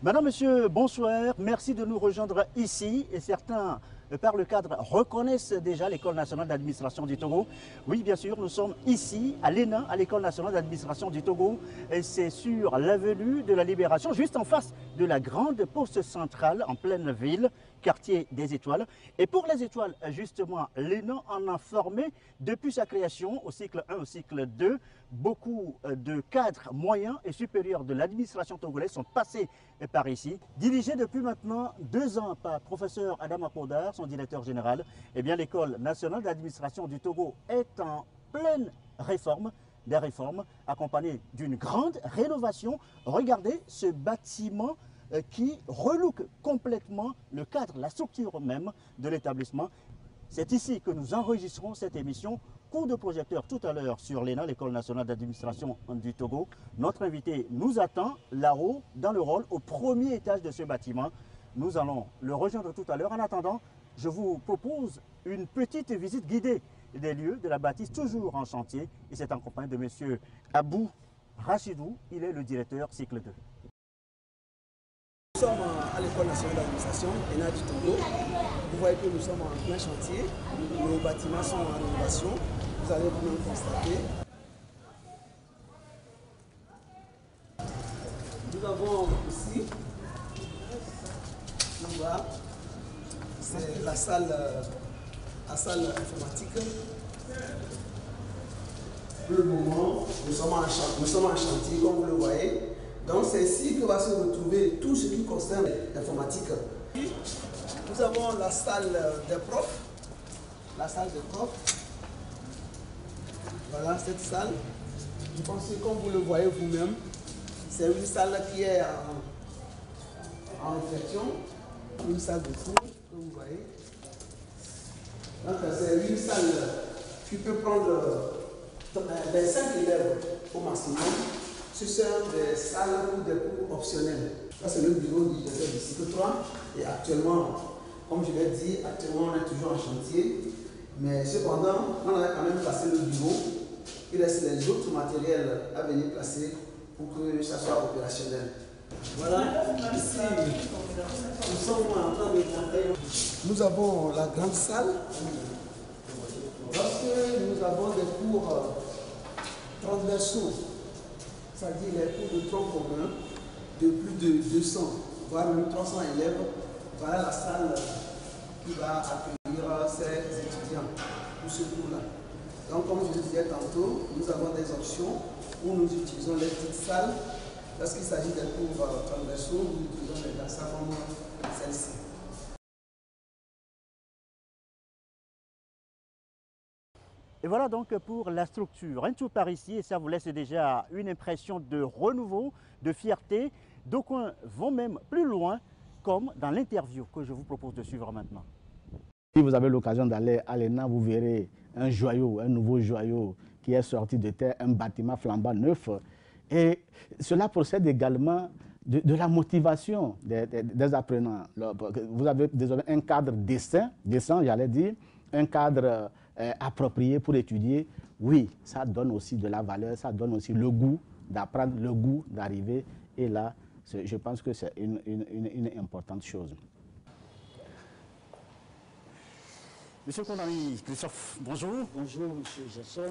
Madame, Monsieur, bonsoir. Merci de nous rejoindre ici. Et certains, par le cadre, reconnaissent déjà l'École nationale d'administration du Togo. Oui, bien sûr, nous sommes ici à l'ENA, à l'École nationale d'administration du Togo. Et c'est sur l'avenue de la Libération, juste en face de la grande poste centrale en pleine ville, quartier des Étoiles. Et pour les Étoiles, justement, l'ENA en a formé depuis sa création au cycle 1, au cycle 2. Beaucoup de cadres moyens et supérieurs de l'administration togolaise sont passés par ici. Dirigé depuis maintenant 2 ans par professeur Adam Apodar, son directeur général, eh bien l'École nationale d'administration du Togo est en pleine réforme, des réformes accompagnées d'une grande rénovation. Regardez ce bâtiment qui relook complètement le cadre, la structure même de l'établissement. C'est ici que nous enregistrons cette émission. Coup de projecteur tout à l'heure sur l'ENA, l'École nationale d'administration du Togo. Notre invité nous attend là-haut, dans le hall, au premier étage de ce bâtiment. Nous allons le rejoindre tout à l'heure. En attendant, je vous propose une petite visite guidée des lieux de la bâtisse, toujours en chantier. Et c'est en compagnie de M. Abou Rachidou. Il est le directeur cycle 2. Nous sommes à l'École nationale d'administration, ENA du Togo. Vous voyez que nous sommes en plein chantier. Nos bâtiments sont en rénovation. Vous allez vous-même constater. Nous avons ici, c'est la salle informatique. Pour le moment, nous sommes en chantier, comme vous le voyez. Donc c'est ici que va se retrouver tout ce qui concerne l'informatique. Nous avons la salle des profs. La salle des profs. Voilà cette salle. Je pense que comme vous le voyez vous-même, c'est une salle qui est en réflexion. Une salle de cours, comme vous voyez. Donc c'est une salle qui peut prendre 25 élèves au maximum. Ce sont des salles ou des cours optionnels. Ça, c'est le bureau du directeur du cycle 3. Et actuellement, comme je l'ai dit, actuellement, on est toujours en chantier. Mais cependant, on a quand même placé le bureau. Il reste les autres matériels à venir placer pour que ça soit opérationnel. Voilà, ici, nous sommes en train de monter. Nous avons la grande salle. Lorsque nous avons des cours transversaux, c'est-à-dire les cours de tronc commun de plus de 200, voire même 300 élèves, voilà la salle qui va accueillir ces étudiants pour ce cours-là. Donc, comme je le disais tantôt, nous avons des options où nous utilisons les petites salles. Lorsqu'il s'agit des cours transversaux, nous utilisons les grandes salles comme celle-ci. Et voilà donc pour la structure. Un tour par ici et ça vous laisse déjà une impression de renouveau, de fierté. D'aucuns vont même plus loin, comme dans l'interview que je vous propose de suivre maintenant. Si vous avez l'occasion d'aller à l'ENA, vous verrez un joyau, un nouveau joyau qui est sorti de terre, un bâtiment flambant neuf. Et cela procède également de la motivation des apprenants. Vous avez désormais un cadre décent, j'allais dire, un cadre approprié pour étudier. Oui, ça donne aussi de la valeur, ça donne aussi le goût d'apprendre, le goût d'arriver. Et là, je pense que c'est une importante chose. Monsieur le condamné Christophe, bonjour. Bonjour, monsieur Gerson.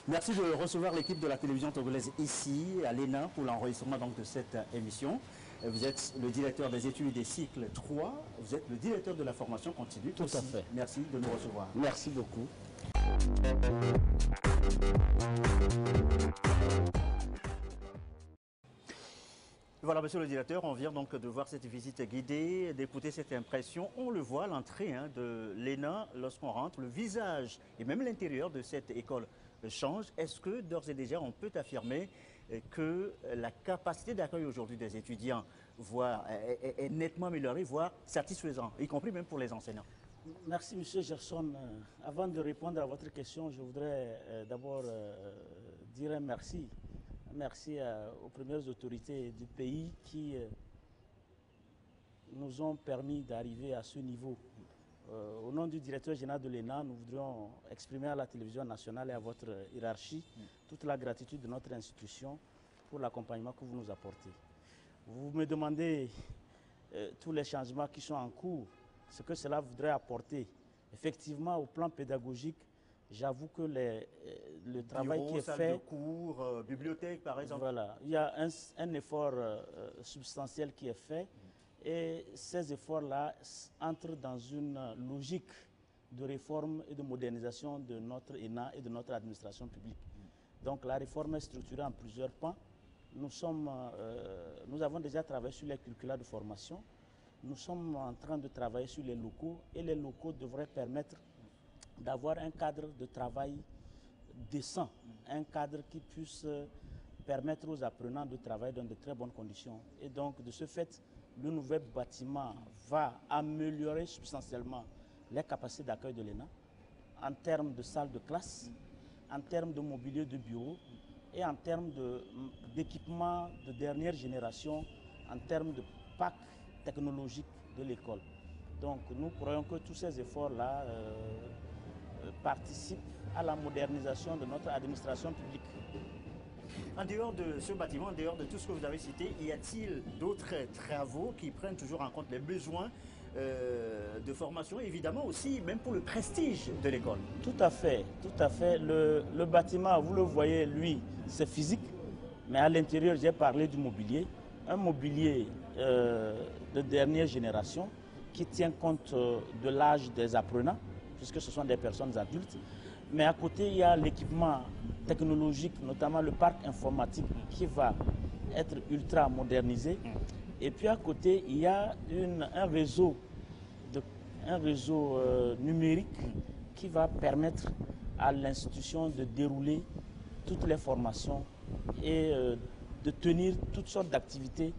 Merci de recevoir l'équipe de la télévision togolaise ici, à l'ENA, pour l'enregistrement de cette émission. Vous êtes le directeur des études des cycles 3, vous êtes le directeur de la formation continue. Tout à fait. Merci de nous recevoir. Merci beaucoup. Voilà, monsieur le directeur, on vient donc de voir cette visite guidée, d'écouter cette impression. On le voit à l'entrée de l'ENA, lorsqu'on rentre, le visage et même l'intérieur de cette école change. Est-ce que d'ores et déjà on peut affirmer que la capacité d'accueil aujourd'hui des étudiants est nettement améliorée, voire satisfaisante, y compris même pour les enseignants? Merci, monsieur Gerson. Avant de répondre à votre question, je voudrais d'abord dire un merci. Merci aux premières autorités du pays qui nous ont permis d'arriver à ce niveau. Au nom du directeur général de l'ENA, nous voudrions exprimer à la télévision nationale et à votre hiérarchie toute la gratitude de notre institution pour l'accompagnement que vous nous apportez. Vous me demandez tous les changements qui sont en cours, ce que cela voudrait apporter. Effectivement, au plan pédagogique, j'avoue que le travail qui est salle fait... de cours, bibliothèque par exemple. Voilà, il y a un effort substantiel qui est fait et ces efforts-là entrent dans une logique de réforme et de modernisation de notre ENA et de notre administration publique. Donc la réforme est structurée en plusieurs pans. Nous avons déjà travaillé sur les curricula de formation. Nous sommes en train de travailler sur les locaux et les locaux devraient permettre d'avoir un cadre de travail décent, un cadre qui puisse permettre aux apprenants de travailler dans de très bonnes conditions. Et donc, de ce fait, le nouvel bâtiment va améliorer substantiellement les capacités d'accueil de l'ENA en termes de salles de classe, en termes de mobilier de bureau et en termes d'équipements de dernière génération, en termes de pack technologique de l'école. Donc, nous croyons que tous ces efforts-là participent à la modernisation de notre administration publique. En dehors de ce bâtiment, en dehors de tout ce que vous avez cité, y a-t-il d'autres travaux qui prennent toujours en compte les besoins de formation, évidemment aussi, même pour le prestige de l'école? Tout à fait, tout à fait. Le bâtiment, vous le voyez, lui, c'est physique, mais à l'intérieur, j'ai parlé du mobilier. Un mobilier de dernière génération qui tient compte de l'âge des apprenants, puisque ce sont des personnes adultes. Mais à côté, il y a l'équipement technologique, notamment le parc informatique qui va être ultra modernisé. Et puis à côté, il y a un réseau numérique qui va permettre à l'institution de dérouler toutes les formations et de tenir toutes sortes d'activités,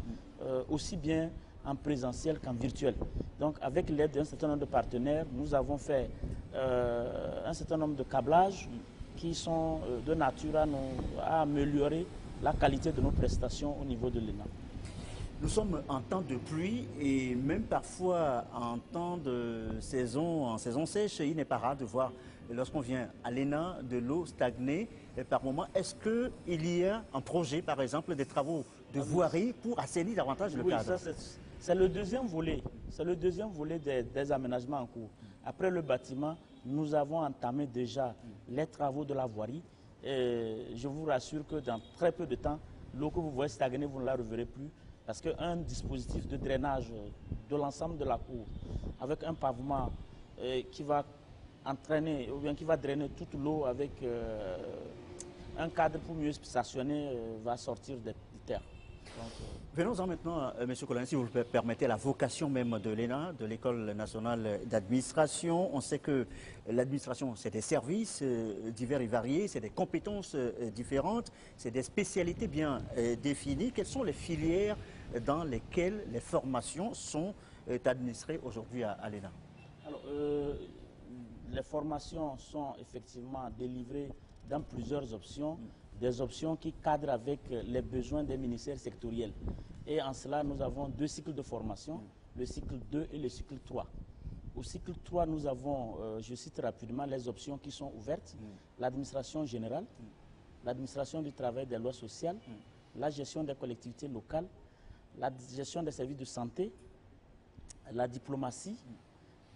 aussi bien en présentiel qu'en virtuel. Donc avec l'aide d'un certain nombre de partenaires, nous avons fait un certain nombre de câblages qui sont de nature à améliorer la qualité de nos prestations au niveau de l'ENA. Nous sommes en temps de pluie et même parfois en temps de saison, en saison sèche, il n'est pas rare de voir, lorsqu'on vient à l'ENA, de l'eau stagner par moment. Est-ce qu'il y a un projet, par exemple, des travaux de voirie pour assainir davantage le cadre? C'est le deuxième volet. C'est le deuxième volet des aménagements en cours. Après le bâtiment, nous avons entamé déjà les travaux de la voirie. Et je vous rassure que dans très peu de temps, l'eau que vous voyez stagner, vous ne la reverrez plus. Parce qu'un dispositif de drainage de l'ensemble de la cour, avec un pavement qui va entraîner, ou bien qui va drainer toute l'eau avec un cadre pour mieux stationner, va sortir des terres. Venons-en maintenant, M. Colin, si vous le permettez, à la vocation même de l'ENA, de l'École nationale d'administration. On sait que l'administration, c'est des services divers et variés, c'est des compétences différentes, c'est des spécialités bien définies. Quelles sont les filières dans lesquelles les formations sont administrées aujourd'hui à l'ENA? Alors, les formations sont effectivement délivrées dans plusieurs options. Des options qui cadrent avec les besoins des ministères sectoriels. Et en cela, nous avons deux cycles de formation, le cycle 2 et le cycle 3. Au cycle 3, nous avons, je cite rapidement, les options qui sont ouvertes, l'administration générale, l'administration du travail et des lois sociales, la gestion des collectivités locales, la gestion des services de santé, la diplomatie,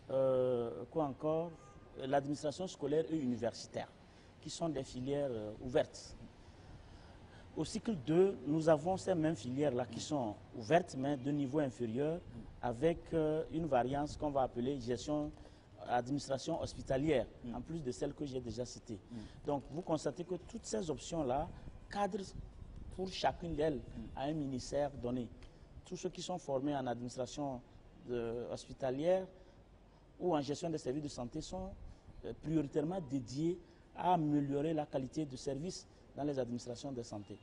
quoi encore, l'administration scolaire et universitaire, qui sont des filières ouvertes. Au cycle 2, nous avons ces mêmes filières-là qui sont ouvertes, mais de niveau inférieur, avec une variance qu'on va appeler gestion, administration hospitalière, en plus de celle que j'ai déjà citée. Donc, vous constatez que toutes ces options-là cadrent pour chacune d'elles à un ministère donné. Tous ceux qui sont formés en administration hospitalière ou en gestion des services de santé sont prioritairement dédiés à améliorer la qualité de service dans les administrations de santé.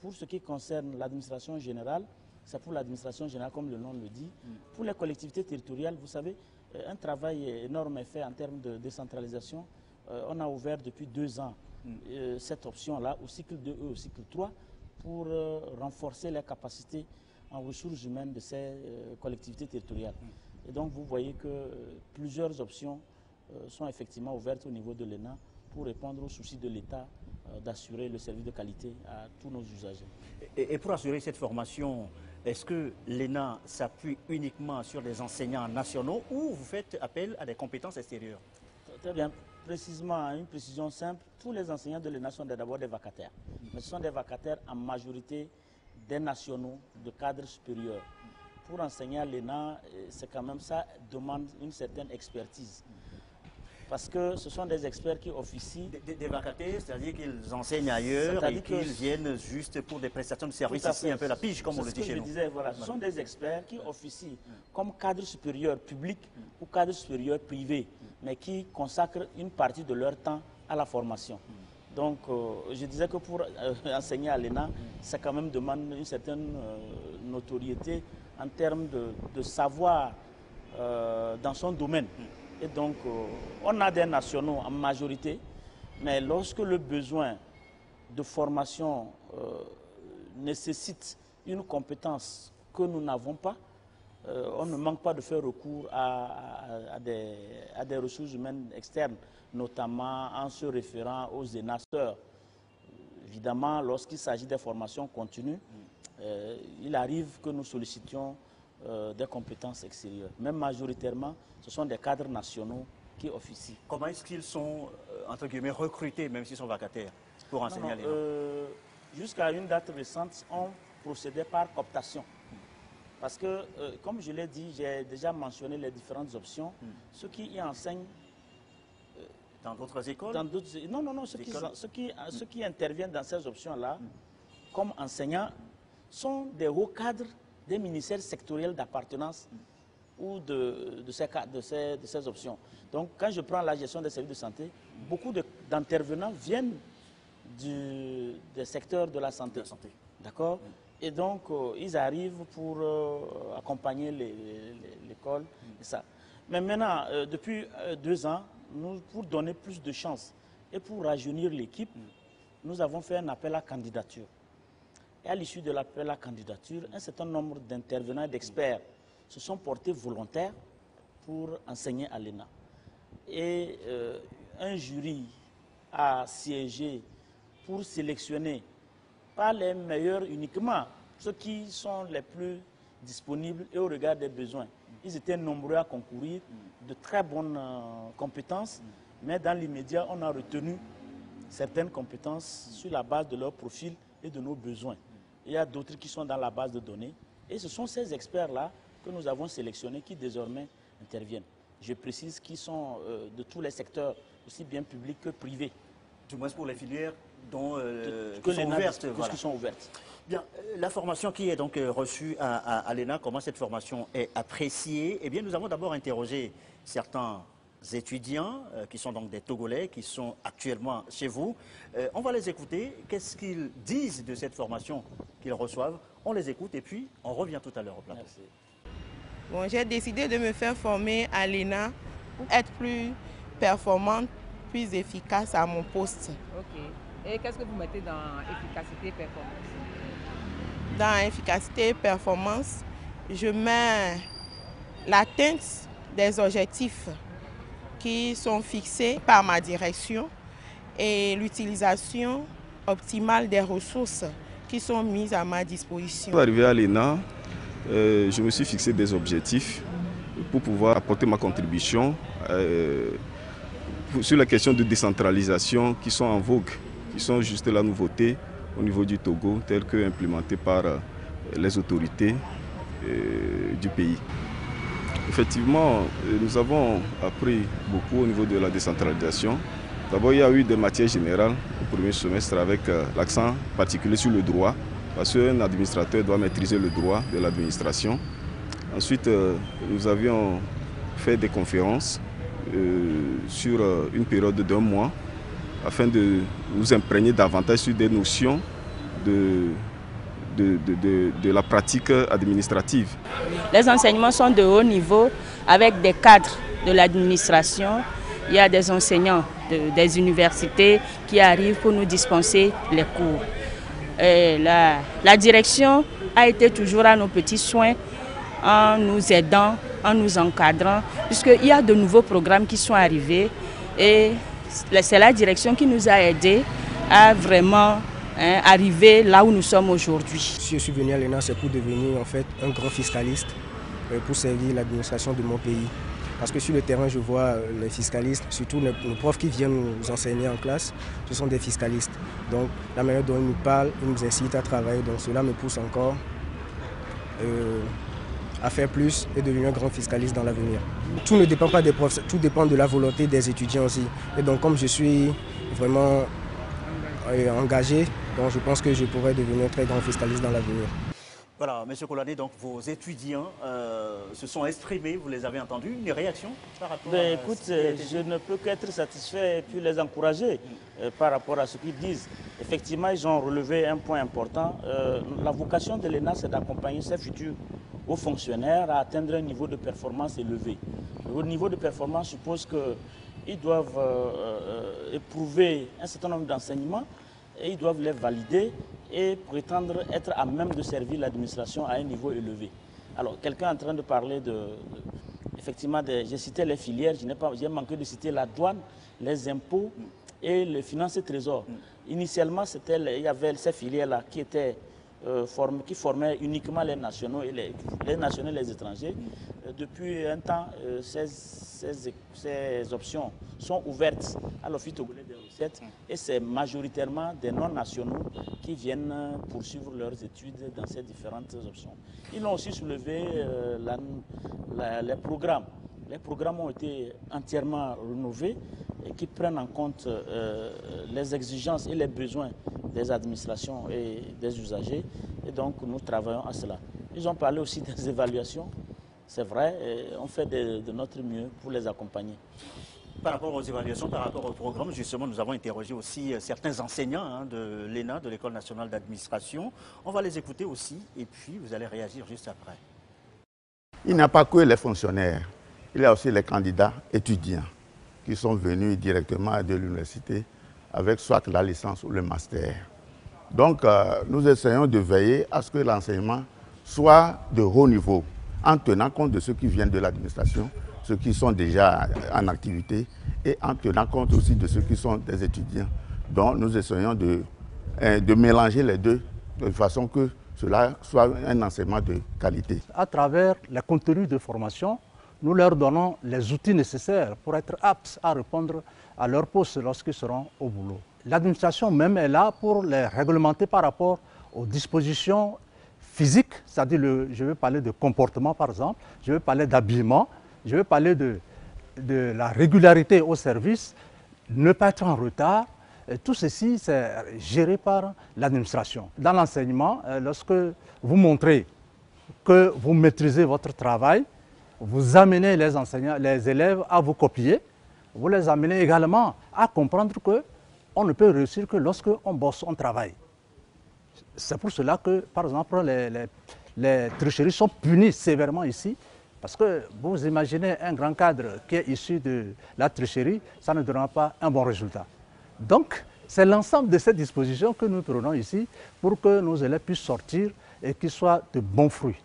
Pour ce qui concerne l'administration générale, c'est pour l'administration générale comme le nom le dit. Pour les collectivités territoriales, vous savez, un travail énorme est fait en termes de décentralisation. On a ouvert depuis 2 ans cette option-là au cycle 2 et au cycle 3 pour renforcer les capacités en ressources humaines de ces collectivités territoriales. Et donc vous voyez que plusieurs options sont effectivement ouvertes au niveau de l'ENA pour répondre aux soucis de l'État d'assurer le service de qualité à tous nos usagers. Et pour assurer cette formation, est-ce que l'ENA s'appuie uniquement sur des enseignants nationaux ou vous faites appel à des compétences extérieures? Très bien. Précisément, une précision simple, tous les enseignants de l'ENA sont d'abord des vacataires. Mais ce sont des vacataires en majorité des nationaux de cadres supérieurs. Pour enseigner à l'ENA, c'est quand même ça demande une certaine expertise. Parce que ce sont des experts qui officient. Des vacataires, c'est-à-dire qu'ils enseignent ailleurs et qu'ils viennent juste pour des prestations de services ici, un peu la pige, comme on le dit chez nous. Voilà, ce sont des experts qui officient comme cadres supérieurs publics ou cadres supérieurs privés, mais qui consacrent une partie de leur temps à la formation. Donc, je disais que pour enseigner à l'ENA, ça quand même demande une certaine notoriété en termes de savoir dans son domaine. Et donc, on a des nationaux en majorité, mais lorsque le besoin de formation nécessite une compétence que nous n'avons pas, on ne manque pas de faire recours à des ressources humaines externes, notamment en se référant aux énaceurs. Évidemment, lorsqu'il s'agit des formations continues, il arrive que nous sollicitions des compétences extérieures. Même majoritairement, ce sont des cadres nationaux qui officient. Comment est-ce qu'ils sont, entre guillemets, recrutés, même s'ils sont vacataires, pour enseigner à l'ENA? Jusqu'à une date récente, on procédait par cooptation. Parce que, comme je l'ai dit, j'ai déjà mentionné les différentes options. Ceux qui y enseignent... dans d'autres écoles? Non, ceux qui interviennent dans ces options-là, comme enseignants, sont des hauts cadres des ministères sectoriels d'appartenance ou de ces options. Donc, quand je prends la gestion des services de santé, beaucoup d'intervenants viennent des secteurs de la santé. D'accord? Et donc, ils arrivent pour accompagner l'école. Mais maintenant, depuis 2 ans, pour donner plus de chance et pour rajeunir l'équipe, nous avons fait un appel à candidature. Et à l'issue de l'appel à candidature, un certain nombre d'intervenants et d'experts se sont portés volontaires pour enseigner à l'ENA. Et un jury a siégé pour sélectionner pas les meilleurs uniquement, ceux qui sont les plus disponibles et au regard des besoins. Ils étaient nombreux à concourir, de très bonnes compétences, mais dans l'immédiat, on a retenu certaines compétences sur la base de leur profil et de nos besoins. Il y a d'autres qui sont dans la base de données. Et ce sont ces experts-là que nous avons sélectionnés qui désormais interviennent. Je précise qu'ils sont de tous les secteurs, aussi bien publics que privés. Du moins pour les filières dont, qui sont ouvertes. Voilà. Qui sont ouvertes. Bien, la formation qui est donc reçue à l'ENA, comment cette formation est appréciée? Eh bien, nous avons d'abord interrogé certains étudiants qui sont donc des Togolais, qui sont actuellement chez vous. On va les écouter. Qu'est-ce qu'ils disent de cette formation qu'ils reçoivent? On les écoute et puis on revient tout à l'heure au plateau. Merci. Bon, j'ai décidé de me faire former à l'ENA pour être plus performante, plus efficace à mon poste. Ok. Et qu'est-ce que vous mettez dans efficacité et performance? Dans efficacité et performance, je mets l'atteinte des objectifs qui sont fixés par ma direction et l'utilisation optimale des ressources qui sont mises à ma disposition. Pour arriver à l'ENA, je me suis fixé des objectifs pour pouvoir apporter ma contribution sur la question de décentralisation qui sont en vogue, qui sont juste la nouveauté au niveau du Togo, telle que implémentée par les autorités du pays. Effectivement, nous avons appris beaucoup au niveau de la décentralisation. D'abord, il y a eu des matières générales au premier semestre avec l'accent particulier sur le droit, parce qu'un administrateur doit maîtriser le droit de l'administration. Ensuite, nous avions fait des conférences sur une période d'1 mois afin de nous imprégner davantage sur des notions de la pratique administrative. Les enseignements sont de haut niveau avec des cadres de l'administration. Il y a des enseignants des universités qui arrivent pour nous dispenser les cours. Et la direction a été toujours à nos petits soins en nous aidant, en nous encadrant, puisqu'il y a de nouveaux programmes qui sont arrivés et c'est la direction qui nous a aidés à vraiment arriver là où nous sommes aujourd'hui. Si je suis venu à l'ENA, c'est pour devenir en fait un grand fiscaliste pour servir l'administration de mon pays. Parce que sur le terrain, je vois les fiscalistes, surtout nos profs qui viennent nous enseigner en classe, ce sont des fiscalistes. Donc la manière dont ils nous parlent, ils nous incitent à travailler, donc cela me pousse encore à faire plus et devenir un grand fiscaliste dans l'avenir. Tout ne dépend pas des profs, tout dépend de la volonté des étudiants aussi. Et donc comme je suis vraiment engagé, donc je pense que je pourrais devenir un très grand fiscaliste dans l'avenir. Voilà, M. Kolané, donc vos étudiants se sont exprimés, vous les avez entendus, une réaction par rapport à écoute, je ne peux qu'être satisfait et puis les encourager par rapport à ce qu'ils disent. Effectivement, ils ont relevé un point important. La vocation de l'ENA, c'est d'accompagner ses futurs hauts fonctionnaires à atteindre un niveau de performance élevé. Le niveau de performance suppose qu'ils doivent éprouver un certain nombre d'enseignements et ils doivent les valider et prétendre être à même de servir l'administration à un niveau élevé. Alors, quelqu'un est en train de parler effectivement, j'ai cité les filières, j'ai manqué de citer la douane, les impôts et les finances et trésors. Initialement, il y avait ces filières-là qui étaient qui formaient uniquement les nationaux et les étrangers. Depuis un temps, ces options sont ouvertes à l'Office togolais des recettes et c'est majoritairement des non-nationaux qui viennent poursuivre leurs études dans ces différentes options. Ils ont aussi soulevé les programmes. Les programmes ont été entièrement rénovés et qui prennent en compte les exigences et les besoins des administrations et des usagers. Et donc, nous travaillons à cela. Ils ont parlé aussi des évaluations. C'est vrai, on fait de notre mieux pour les accompagner. Par rapport aux évaluations, par rapport au programme, justement, nous avons interrogé aussi certains enseignants de l'ENA, de l'École nationale d'administration. On va les écouter aussi et puis vous allez réagir juste après. Il n'y a pas que les fonctionnaires. Il y a aussi les candidats étudiants qui sont venus directement de l'université avec soit la licence ou le master. Donc, nous essayons de veiller à ce que l'enseignement soit de haut niveau, en tenant compte de ceux qui viennent de l'administration, ceux qui sont déjà en activité, et en tenant compte aussi de ceux qui sont des étudiants. Donc, nous essayons de mélanger les deux de façon que cela soit un enseignement de qualité. À travers les contenus de formation, nous leur donnons les outils nécessaires pour être aptes à répondre à leur poste lorsqu'ils seront au boulot. L'administration même est là pour les réglementer par rapport aux dispositions physiques, c'est-à-dire je vais parler de comportement par exemple, je vais parler d'habillement, je vais parler de la régularité au service, ne pas être en retard. Et tout ceci, c'est géré par l'administration. Dans l'enseignement, lorsque vous montrez que vous maîtrisez votre travail, vous amenez les enseignants, les élèves à vous copier, vous les amenez également à comprendre qu'on ne peut réussir que lorsque on bosse, on travaille. C'est pour cela que, par exemple, les tricheries sont punies sévèrement ici, parce que vous imaginez un grand cadre qui est issu de la tricherie, ça ne donnera pas un bon résultat. Donc, c'est l'ensemble de ces dispositions que nous prenons ici pour que nos élèves puissent sortir et qu'ils soient de bons fruits.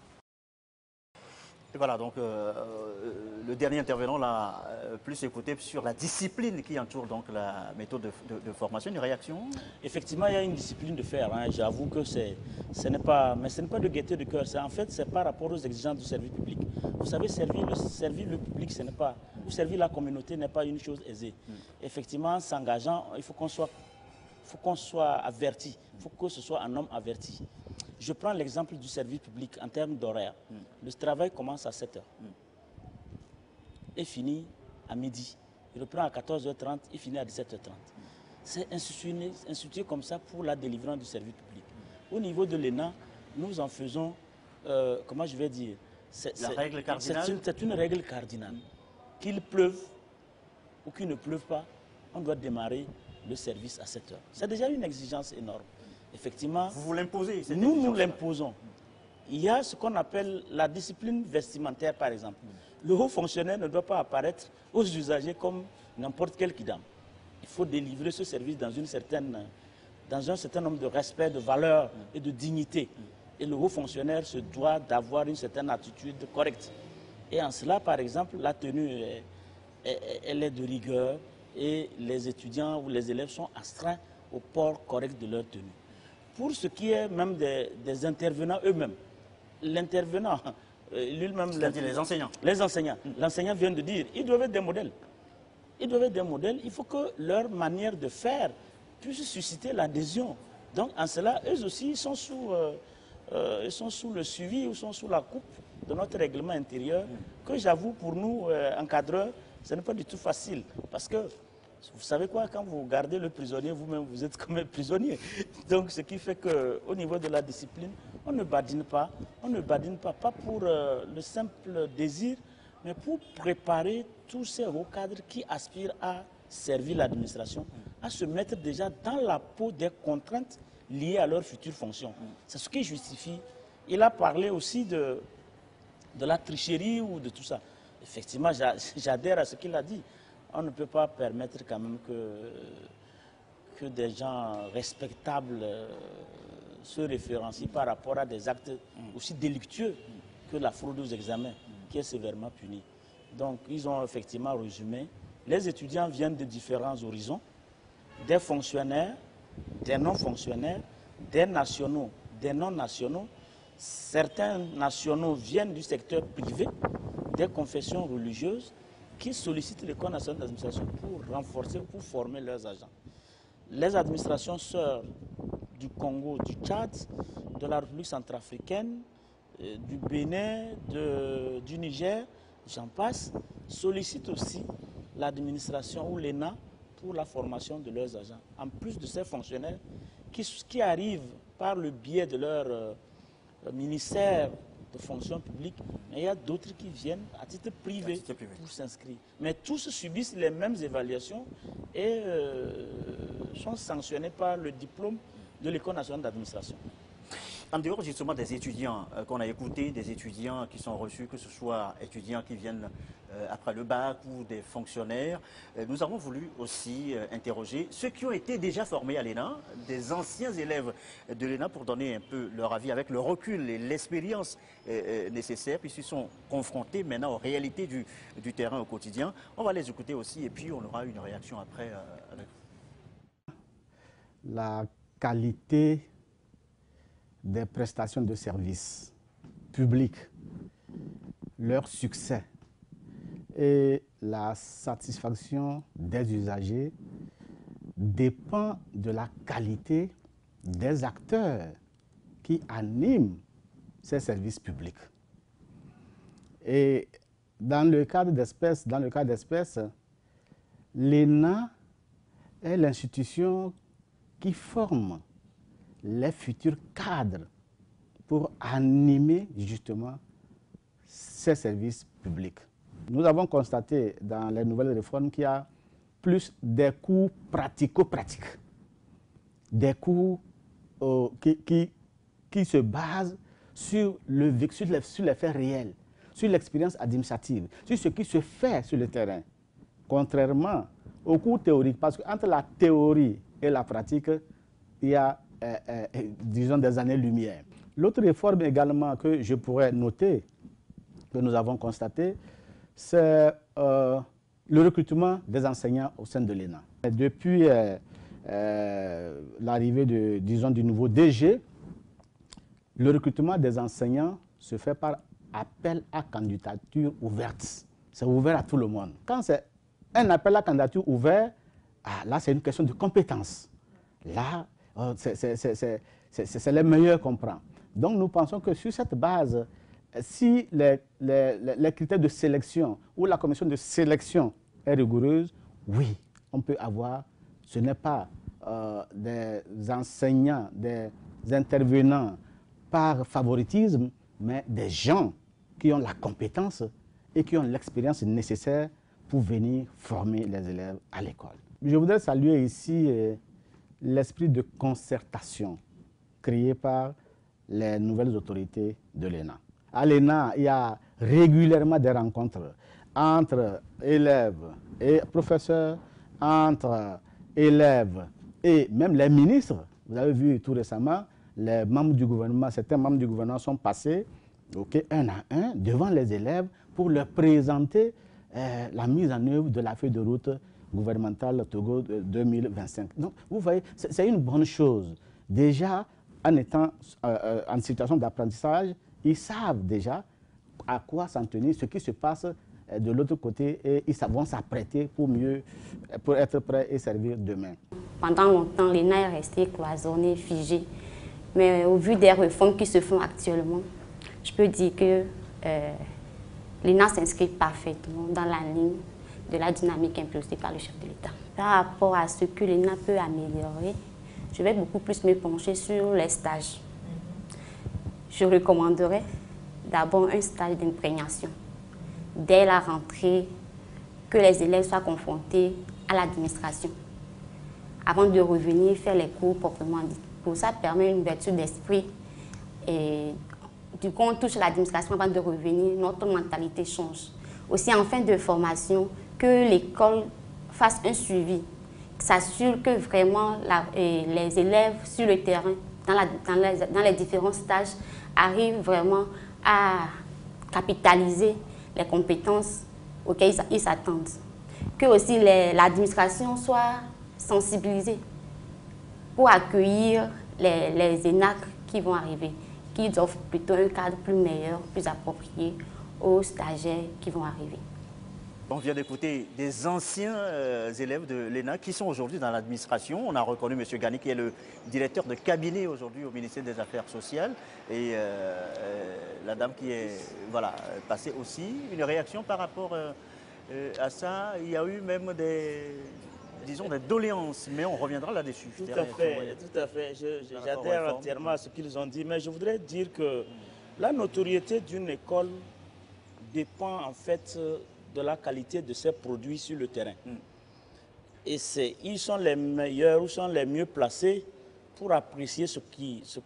Et voilà, donc le dernier intervenant l'a plus écouté sur la discipline qui entoure donc la méthode de formation. Une réaction? Effectivement, il y a une discipline de faire. Hein. J'avoue que ce n'est pas de gaieté de cœur. En fait, c'est par rapport aux exigences du service public. Vous savez, servir le public, ce n'est pas, ou servir la communauté n'est pas une chose aisée. Effectivement, en s'engageant, il faut qu'on soit averti. Il faut que ce soit un homme averti. Je prends l'exemple du service public en termes d'horaire. Le travail commence à 7h et finit à midi. Il reprend à 14h30 et finit à 17h30. C'est institué comme ça pour la délivrance du service public. Au niveau de l'ENA, nous en faisons, comment je vais dire, c'est une règle cardinale. Qu'il pleuve ou qu'il ne pleuve pas, on doit démarrer le service à 7h. C'est déjà une exigence énorme. Effectivement, vous l'imposez. Nous l'imposons. Il y a ce qu'on appelle la discipline vestimentaire, par exemple. Le haut fonctionnaire ne doit pas apparaître aux usagers comme n'importe quel kidam. Il faut délivrer ce service dans un certain nombre de respect, de valeur et de dignité. Et le haut fonctionnaire se doit d'avoir une certaine attitude correcte. Et en cela, par exemple, la tenue, elle est de rigueur et les étudiants ou les élèves sont astreints au port correct de leur tenue. Pour ce qui est même des intervenants eux-mêmes, l'intervenant, lui-même... C'est-à-dire les enseignants. Les enseignants. L'enseignant vient de dire, ils doivent être des modèles. Ils doivent être des modèles. Il faut que leur manière de faire puisse susciter l'adhésion. Donc, en cela, eux aussi, ils sont sous le suivi, ils sont sous la coupe de notre règlement intérieur, que j'avoue, pour nous, encadreurs, ce n'est pas du tout facile. Parce que, vous savez quoi, quand vous gardez le prisonnier, vous-même, vous êtes comme un prisonnier. Donc, ce qui fait qu'au niveau de la discipline, on ne badine pas. On ne badine pas pour le simple désir, mais pour préparer tous ces hauts cadres qui aspirent à servir l'administration, à se mettre déjà dans la peau des contraintes liées à leur future fonction. C'est ce qui justifie. Il a parlé aussi de la tricherie ou de tout ça. Effectivement, j'adhère à ce qu'il a dit. On ne peut pas permettre quand même que des gens respectables se référencient par rapport à des actes aussi délictueux que la fraude aux examens, qui est sévèrement punie. Donc, ils ont effectivement résumé. Les étudiants viennent de différents horizons, des fonctionnaires, des non-fonctionnaires, des nationaux, des non-nationaux. Certains nationaux viennent du secteur privé, des confessions religieuses, qui sollicitent l'École nationale d'administration pour renforcer, pour former leurs agents. Les administrations sœurs du Congo, du Tchad, de la République centrafricaine, du Bénin, du Niger, j'en passe, sollicitent aussi l'administration ou l'ENA pour la formation de leurs agents. En plus de ces fonctionnaires qui arrivent par le biais de leur ministère de fonction publique, mais il y a d'autres qui viennent à titre privé pour s'inscrire. Mais tous subissent les mêmes évaluations et sont sanctionnés par le diplôme de l'École nationale d'administration. En dehors justement des étudiants qu'on a écoutés, des étudiants qui sont reçus, que ce soit étudiants qui viennent après le bac ou des fonctionnaires, nous avons voulu aussi interroger ceux qui ont été déjà formés à l'ENA, des anciens élèves de l'ENA, pour donner un peu leur avis avec le recul et l'expérience nécessaire, puisqu'ils sont confrontés maintenant aux réalités du terrain au quotidien. On va les écouter aussi et puis on aura une réaction après avec vous. La qualité des prestations de services publics, leur succès et la satisfaction des usagers dépend de la qualité des acteurs qui animent ces services publics. Et dans le cadre d'espèces, l'ENA est l'institution qui forme les futurs cadres pour animer justement ces services publics. Nous avons constaté dans les nouvelles réformes qu'il y a plus des cours pratico-pratiques, des cours qui se basent sur les faits réels, sur l'expérience administrative, sur ce qui se fait sur le terrain, contrairement aux cours théoriques, parce qu'entre la théorie et la pratique, il y a disons des années-lumière. L'autre réforme également que je pourrais noter, que nous avons constaté, c'est le recrutement des enseignants au sein de l'ENA. Depuis l'arrivée du nouveau DG, le recrutement des enseignants se fait par appel à candidature ouverte. C'est ouvert à tout le monde. Quand c'est un appel à candidature ouvert, là c'est une question de compétence. Là, c'est les meilleurs qu'on prend. Donc nous pensons que sur cette base, si les critères de sélection ou la commission de sélection est rigoureuse, oui, on peut avoir, ce n'est pas des enseignants, des intervenants par favoritisme, mais des gens qui ont la compétence et qui ont l'expérience nécessaire pour venir former les élèves à l'école. Je voudrais saluer ici l'esprit de concertation créé par les nouvelles autorités de l'ENA. À l'ENA, il y a régulièrement des rencontres entre élèves et professeurs, entre élèves et même les ministres. Vous avez vu tout récemment, les membres du gouvernement, certains membres du gouvernement sont passés un à un devant les élèves pour leur présenter la mise en œuvre de la feuille de route gouvernemental Togo 2025. Donc, vous voyez, c'est une bonne chose. Déjà, en étant en situation d'apprentissage, ils savent déjà à quoi s'en tenir, ce qui se passe de l'autre côté, et ils vont s'apprêter pour être prêts et servir demain. Pendant longtemps, l'ENA est resté cloisonné, figé. Mais au vu des réformes qui se font actuellement, je peux dire que l'ENA s'inscrit parfaitement dans la ligne de la dynamique impulsée par le chef de l'État. Par rapport à ce que l'ENA peut améliorer, je vais beaucoup plus me pencher sur les stages. Je recommanderais d'abord un stage d'imprégnation. Dès la rentrée, que les élèves soient confrontés à l'administration avant de revenir faire les cours proprement dits. Pour ça, permet une ouverture d'esprit. Et du coup, on touche l'administration avant de revenir, notre mentalité change. Aussi, en fin de formation, que l'école fasse un suivi, s'assure que vraiment les élèves sur le terrain, dans les différents stages, arrivent vraiment à capitaliser les compétences auxquelles ils s'attendent. Que aussi l'administration soit sensibilisée pour accueillir les ENAC qui vont arriver, qui offrent plutôt un cadre plus meilleur, plus approprié aux stagiaires qui vont arriver. On vient d'écouter des anciens élèves de l'ENA qui sont aujourd'hui dans l'administration. On a reconnu M. Gani qui est le directeur de cabinet aujourd'hui au ministère des Affaires sociales. Et la dame qui est passée aussi. Une réaction par rapport à ça. Il y a eu même des doléances, mais on reviendra là-dessus. Tout à fait. J'adhère entièrement à ce qu'ils ont dit. Mais je voudrais dire que la notoriété d'une école dépend en fait de la qualité de ses produits sur le terrain. Et ils sont les meilleurs ou sont les mieux placés pour apprécier ce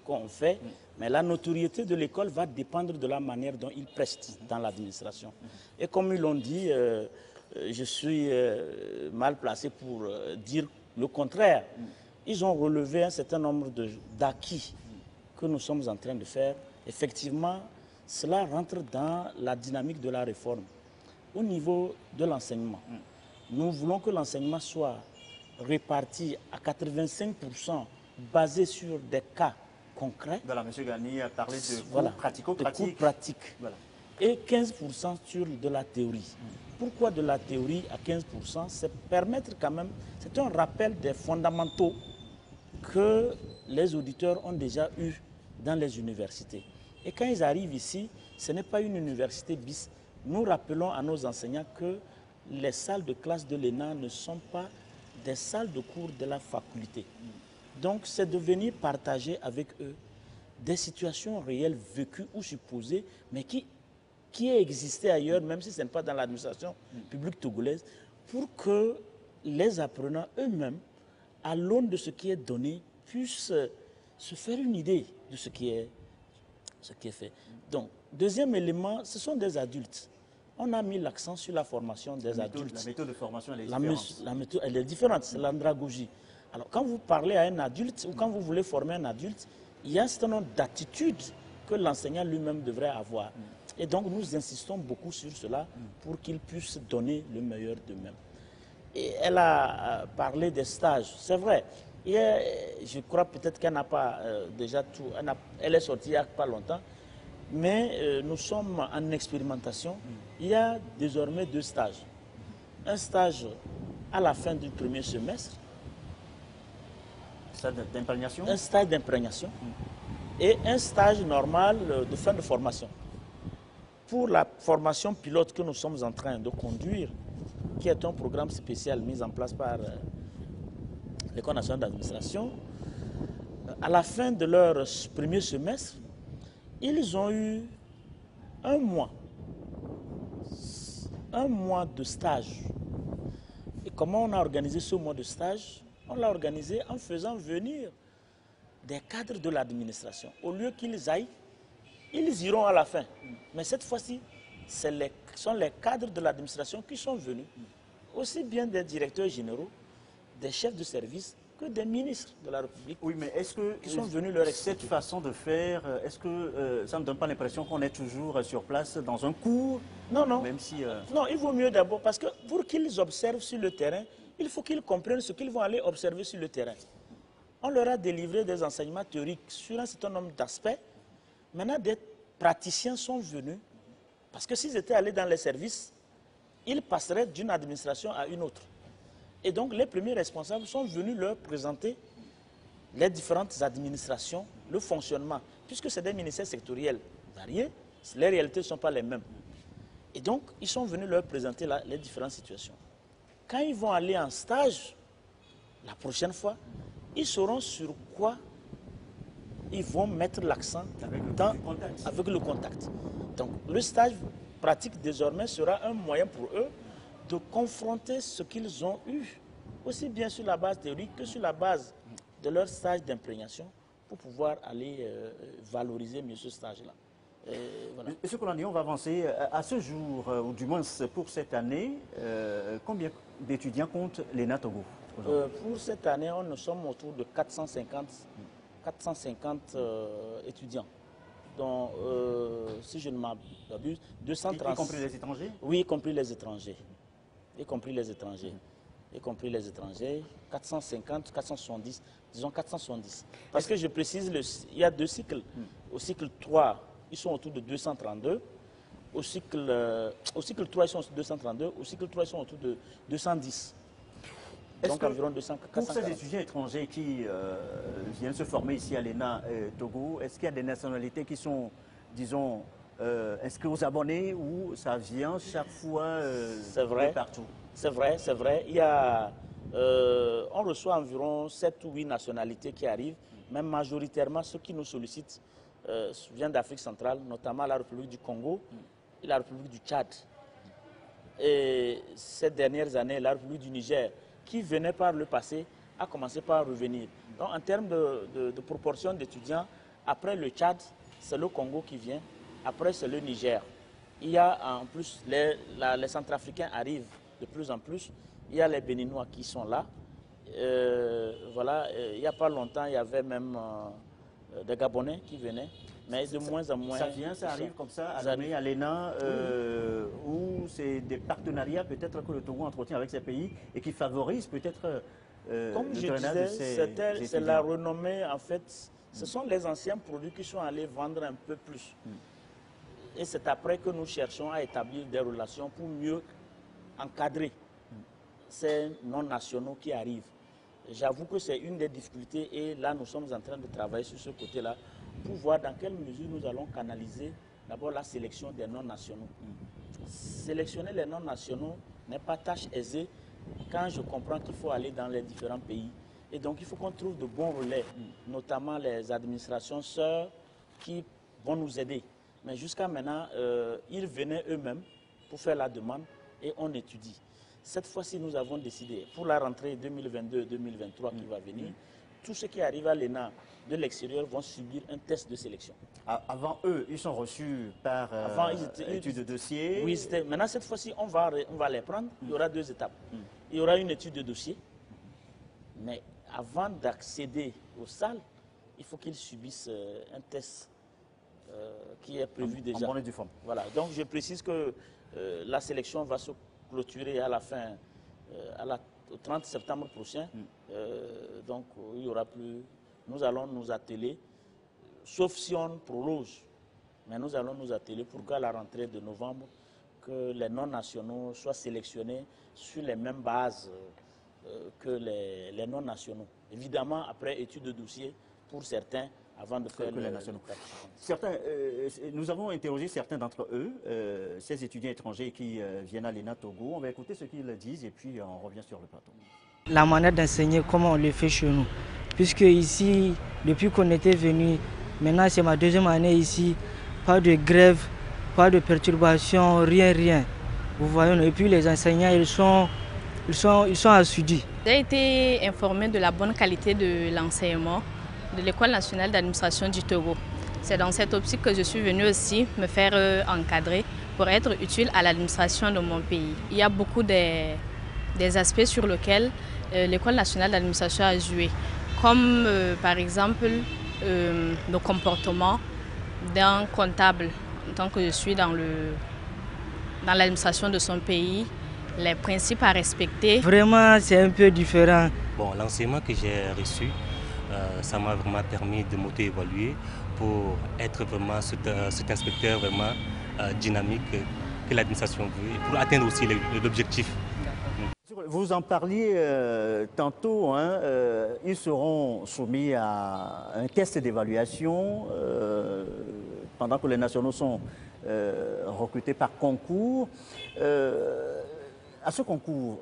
qu'on fait. Mais la notoriété de l'école va dépendre de la manière dont ils prestent dans l'administration. Et comme ils l'ont dit, je suis mal placé pour dire le contraire. Ils ont relevé un certain nombre d'acquis que nous sommes en train de faire. Effectivement, cela rentre dans la dynamique de la réforme. Au niveau de l'enseignement, nous voulons que l'enseignement soit réparti à 85% basé sur des cas concrets. Voilà, M. Gani a parlé de cours pratico-pratiques. Et 15% sur de la théorie. Pourquoi de la théorie à 15%? C'est permettre quand même, c'est un rappel des fondamentaux que les auditeurs ont déjà eu dans les universités. Et quand ils arrivent ici, ce n'est pas une université bis. Nous rappelons à nos enseignants que les salles de classe de l'ENA ne sont pas des salles de cours de la faculté. Donc, c'est de venir partager avec eux des situations réelles vécues ou supposées, mais qui existaient ailleurs, même si ce n'est pas dans l'administration publique togolaise, pour que les apprenants eux-mêmes, à l'aune de ce qui est donné, puissent se faire une idée de ce qui est fait. Donc, deuxième élément, ce sont des adultes. On a mis l'accent sur la formation des adultes. La méthode de formation, elle est différente. La méthode, elle est différente, c'est l'andragogie. Alors, quand vous parlez à un adulte ou quand vous voulez former un adulte, il y a un certain nombre d'attitudes que l'enseignant lui-même devrait avoir. Et donc, nous insistons beaucoup sur cela pour qu'il puisse donner le meilleur d'eux-mêmes. Et elle a parlé des stages. C'est vrai. Je crois peut-être qu'elle n'a pas déjà tout. Elle est sortie il n'y a pas longtemps. Mais nous sommes en expérimentation. Il y a désormais 2 stages. Un stage à la fin du premier semestre. Un stage d'imprégnation. Un stage d'imprégnation. Et un stage normal de fin de formation. Pour la formation pilote que nous sommes en train de conduire, qui est un programme spécial mis en place par l'École nationale d'administration, à la fin de leur premier semestre, ils ont eu un mois de stage. Et comment on a organisé ce mois de stage? On l'a organisé en faisant venir des cadres de l'administration. Au lieu qu'ils aillent, ils iront à la fin. Mais cette fois-ci, ce sont les cadres de l'administration qui sont venus, aussi bien des directeurs généraux, des chefs de service, que des ministres de la République. Oui, mais est-ce que qui sont venus leur expliquer. Cette façon de faire, est-ce que ça ne donne pas l'impression qu'on est toujours sur place dans un cours? Non, non. Même si, non, il vaut mieux d'abord, parce que pour qu'ils observent sur le terrain, il faut qu'ils comprennent ce qu'ils vont aller observer sur le terrain. On leur a délivré des enseignements théoriques sur un certain nombre d'aspects. Maintenant, des praticiens sont venus, parce que s'ils étaient allés dans les services, ils passeraient d'une administration à une autre. Et donc, les premiers responsables sont venus leur présenter les différentes administrations, le fonctionnement, puisque c'est des ministères sectoriels variés, les réalités ne sont pas les mêmes. Et donc, ils sont venus leur présenter les différentes situations. Quand ils vont aller en stage, la prochaine fois, ils sauront sur quoi ils vont mettre l'accent avec le contact. Donc, le stage pratique désormais sera un moyen pour eux de confronter ce qu'ils ont eu, aussi bien sur la base théorique que sur la base de leur stage d'imprégnation, pour pouvoir aller valoriser mieux ce stage-là. Voilà. Monsieur Kolandi, on va avancer. À ce jour, ou du moins pour cette année, combien d'étudiants compte l'ENA Togo? Pour cette année, nous sommes autour de 450 étudiants. Donc, si je ne m'abuse, 230... Y compris les étrangers? Oui, y compris les étrangers. Y compris les étrangers. Y compris les étrangers, 450, 470, disons 470. Parce que je précise, il y a 2 cycles. Au cycle 3, ils sont autour de 232. Au cycle 3, ils sont autour de 232. Au cycle 3, ils sont autour de 210. Donc environ 200. Pour ces étudiants étrangers qui viennent se former ici à l'ENA Togo, est-ce qu'il y a des nationalités qui sont, disons, inscrits aux abonnés ou ça vient chaque fois de partout? C'est vrai, c'est vrai. Il y a, on reçoit environ 7 ou 8 nationalités qui arrivent, mais majoritairement ceux qui nous sollicitent viennent d'Afrique centrale, notamment la République du Congo et la République du Tchad. Et ces dernières années, la République du Niger, qui venait par le passé, a commencé par revenir. Donc en termes de proportion d'étudiants, après le Tchad, c'est le Congo qui vient, après c'est le Niger. Il y a en plus, les Centrafricains arrivent de plus en plus, il y a les Béninois qui sont là. Voilà, il n'y a pas longtemps, il y avait même des Gabonais qui venaient, mais de moins en moins. Ça vient, ça arrive comme ça, à l'ENA, où c'est des partenariats peut-être que le Togo entretient avec ces pays et qui favorisent peut-être comme je disais, c'est la renommée, en fait, ce sont les anciens produits qui sont allés vendre un peu plus. Et c'est après que nous cherchons à établir des relations pour mieux encadrer ces non-nationaux qui arrivent. J'avoue que c'est une des difficultés et là nous sommes en train de travailler sur ce côté-là pour voir dans quelle mesure nous allons canaliser d'abord la sélection des non-nationaux. Sélectionner les non-nationaux n'est pas tâche aisée quand je comprends qu'il faut aller dans les différents pays. Et donc il faut qu'on trouve de bons relais, notamment les administrations sœurs qui vont nous aider. Mais jusqu'à maintenant, ils venaient eux-mêmes pour faire la demande et on étudie. Cette fois-ci, nous avons décidé, pour la rentrée 2022-2023 qui va venir, tous ceux qui arrivent à l'ENA de l'extérieur vont subir un test de sélection. Avant eux, ils sont reçus par étude de dossier. Oui, maintenant cette fois-ci, on va les prendre. Il y aura 2 étapes. Il y aura une étude de dossier, mais avant d'accéder aux salles, il faut qu'ils subissent un test qui est prévu déjà. En bonne et due forme. Voilà. Donc je précise que la sélection va se clôturer à la fin, au 30 septembre prochain. Donc il y aura plus. Nous allons nous atteler, sauf si on prolonge, mais nous allons nous atteler pour qu'à la rentrée de novembre, que les non-nationaux soient sélectionnés sur les mêmes bases que les non-nationaux. Évidemment, après étude de dossier pour certains, avant de faire les nationaux. Nous avons interrogé certains d'entre eux, ces étudiants étrangers qui viennent à l'ENA Togo. On va écouter ce qu'ils disent et puis on revient sur le plateau. La manière d'enseigner, comment on le fait chez nous. Puisque ici, depuis qu'on était venu, maintenant c'est ma 2e année ici, pas de grève, pas de perturbation, rien. Vous voyez, et puis les enseignants, ils sont assidus. J'ai été informée de la bonne qualité de l'enseignement de l'École nationale d'administration du Togo. C'est dans cette optique que je suis venue aussi me faire encadrer pour être utile à l'administration de mon pays. Il y a beaucoup des aspects sur lesquels l'École nationale d'administration a joué, comme par exemple le comportement d'un comptable, tant que je suis dans l'administration de son pays. Les principes à respecter. Vraiment, c'est un peu différent. Bon, l'enseignement que j'ai reçu, ça m'a vraiment permis de m'auto-évaluer pour être vraiment cet inspecteur vraiment dynamique que l'administration veut, pour atteindre aussi l'objectif. Vous en parliez tantôt, hein, ils seront soumis à un test d'évaluation pendant que les nationaux sont recrutés par concours. À ce concours,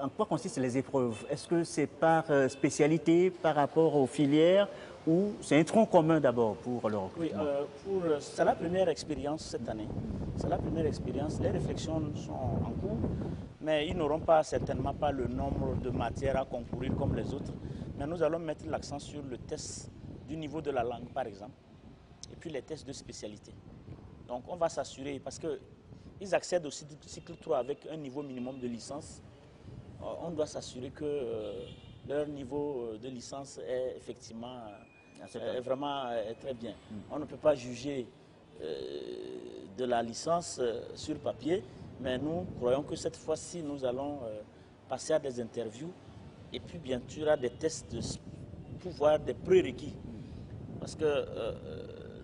en quoi consistent les épreuves? Est-ce que c'est par spécialité, par rapport aux filières, ou c'est un tronc commun d'abord pour le recrutement? Oui, c'est la première expérience cette année. C'est la première expérience. Les réflexions sont en cours, mais ils n'auront certainement pas le nombre de matières à concourir comme les autres. Mais nous allons mettre l'accent sur le test du niveau de la langue, par exemple, et puis les tests de spécialité. Donc on va s'assurer, parce qu'ils accèdent au cycle 3 avec un niveau minimum de licence. On doit s'assurer que leur niveau de licence est effectivement vraiment très bien. On ne peut pas juger de la licence sur papier, mais nous croyons que cette fois-ci, nous allons passer à des interviews et puis bien sûr à des tests pour voir des prérequis. Parce que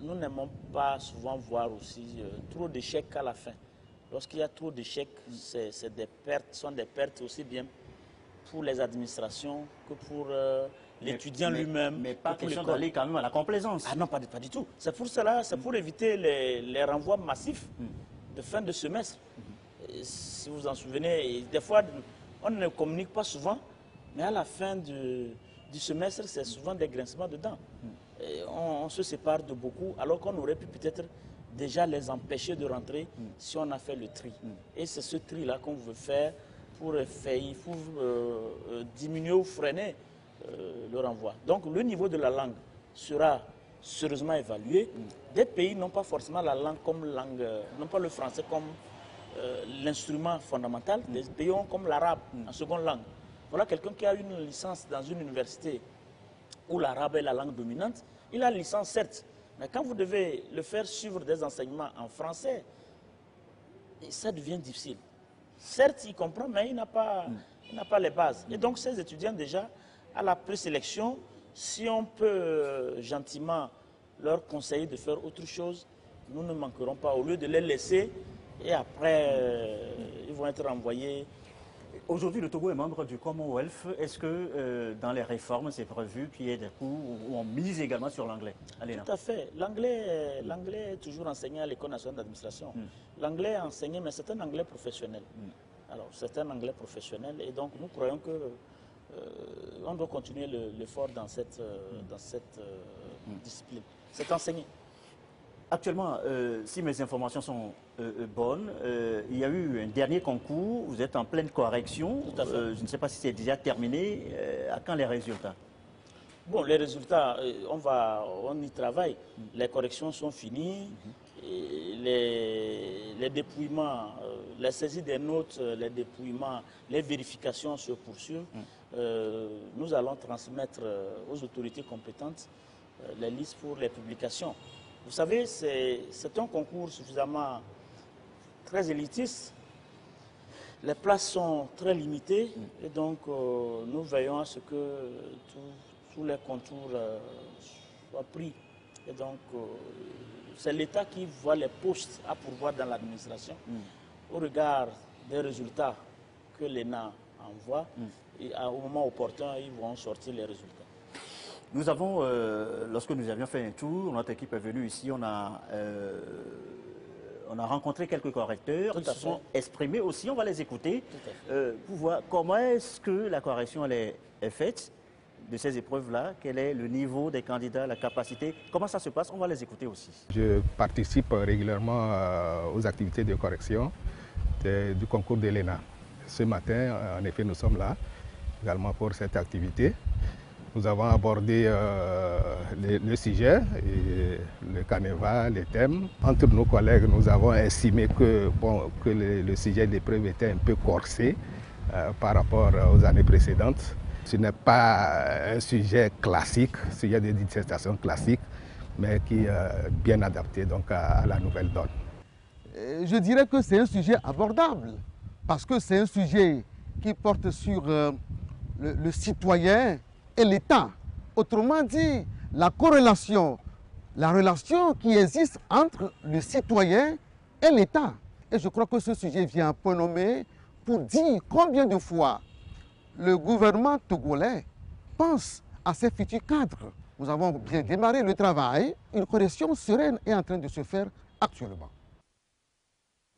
nous n'aimons pas souvent voir aussi trop d'échecs à la fin. Lorsqu'il y a trop d'échecs, sont des pertes aussi bien pour les administrations que pour l'étudiant lui-même. Mais pas question d'aller quand même à la complaisance. Ah non, pas du tout. C'est pour cela, c'est pour éviter les renvois massifs de fin de semestre. Si vous vous en souvenez, des fois, on ne communique pas souvent, mais à la fin du semestre, c'est souvent des grincements de dents. On se sépare de beaucoup, alors qu'on aurait pu peut-être déjà les empêcher de rentrer si on a fait le tri. Et c'est ce tri-là qu'on veut faire pour diminuer ou freiner le renvoi. Donc le niveau de la langue sera sérieusement évalué. Des pays n'ont pas forcément la langue comme langue, n'ont pas le français comme l'instrument fondamental. Des pays ont comme l'arabe en seconde langue. Voilà quelqu'un qui a une licence dans une université où l'arabe est la langue dominante. Il a une licence certes, mais quand vous devez le faire suivre des enseignements en français, ça devient difficile. Certes, il comprend, mais il n'a pas les bases. Et donc, ces étudiants, déjà, à la présélection, si on peut gentiment leur conseiller de faire autre chose, nous ne manquerons pas, au lieu de les laisser, et après, ils vont être renvoyés. Aujourd'hui, le Togo est membre du Commonwealth. Est-ce que dans les réformes, c'est prévu qu'il y ait des cours où on mise également sur l'anglais? Tout à fait. L'anglais est toujours enseigné à l'École nationale d'administration. L'anglais est enseigné, mais c'est un anglais professionnel. Alors, c'est un anglais professionnel, et donc nous croyons que on doit continuer l'effort dans cette discipline. C'est enseigné. Actuellement, si mes informations sont bonnes, il y a eu un dernier concours, vous êtes en pleine correction. Je ne sais pas si c'est déjà terminé. À quand les résultats? Bon, les résultats, on y travaille. Les corrections sont finies. Et les dépouillements, la saisie des notes, les dépouillements, les vérifications se poursuivent. Nous allons transmettre aux autorités compétentes les listes pour les publications. Vous savez, c'est un concours suffisamment très élitiste. Les places sont très limitées et donc nous veillons à ce que tous les contours soient pris. Et donc, c'est l'État qui voit les postes à pourvoir dans l'administration au regard des résultats que l'ENA envoie. Et au moment opportun, ils vont sortir les résultats. Nous avons, lorsque nous avions fait un tour, notre équipe est venue ici, on a rencontré quelques correcteurs, ils se sont exprimés aussi, on va les écouter pour voir comment est-ce que la correction est faite de ces épreuves-là, quel est le niveau des candidats, la capacité, comment ça se passe, on va les écouter aussi. Je participe régulièrement aux activités de correction du concours de l'ENA. Ce matin, en effet, nous sommes là également pour cette activité. Nous avons abordé le sujet, et le carnaval, les thèmes. Entre nos collègues, nous avons estimé que le sujet d'épreuve était un peu corsé par rapport aux années précédentes. Ce n'est pas un sujet classique, un sujet de dissertation classique, mais qui est bien adapté donc, à la nouvelle donne. Je dirais que c'est un sujet abordable. parce que c'est un sujet qui porte sur le citoyen et l'État. Autrement dit, la corrélation, la relation qui existe entre le citoyen et l'État. Et je crois que ce sujet vient à point nommé pour dire combien de fois le gouvernement togolais pense à ses futurs cadres. Nous avons bien démarré le travail. Une correction sereine est en train de se faire actuellement.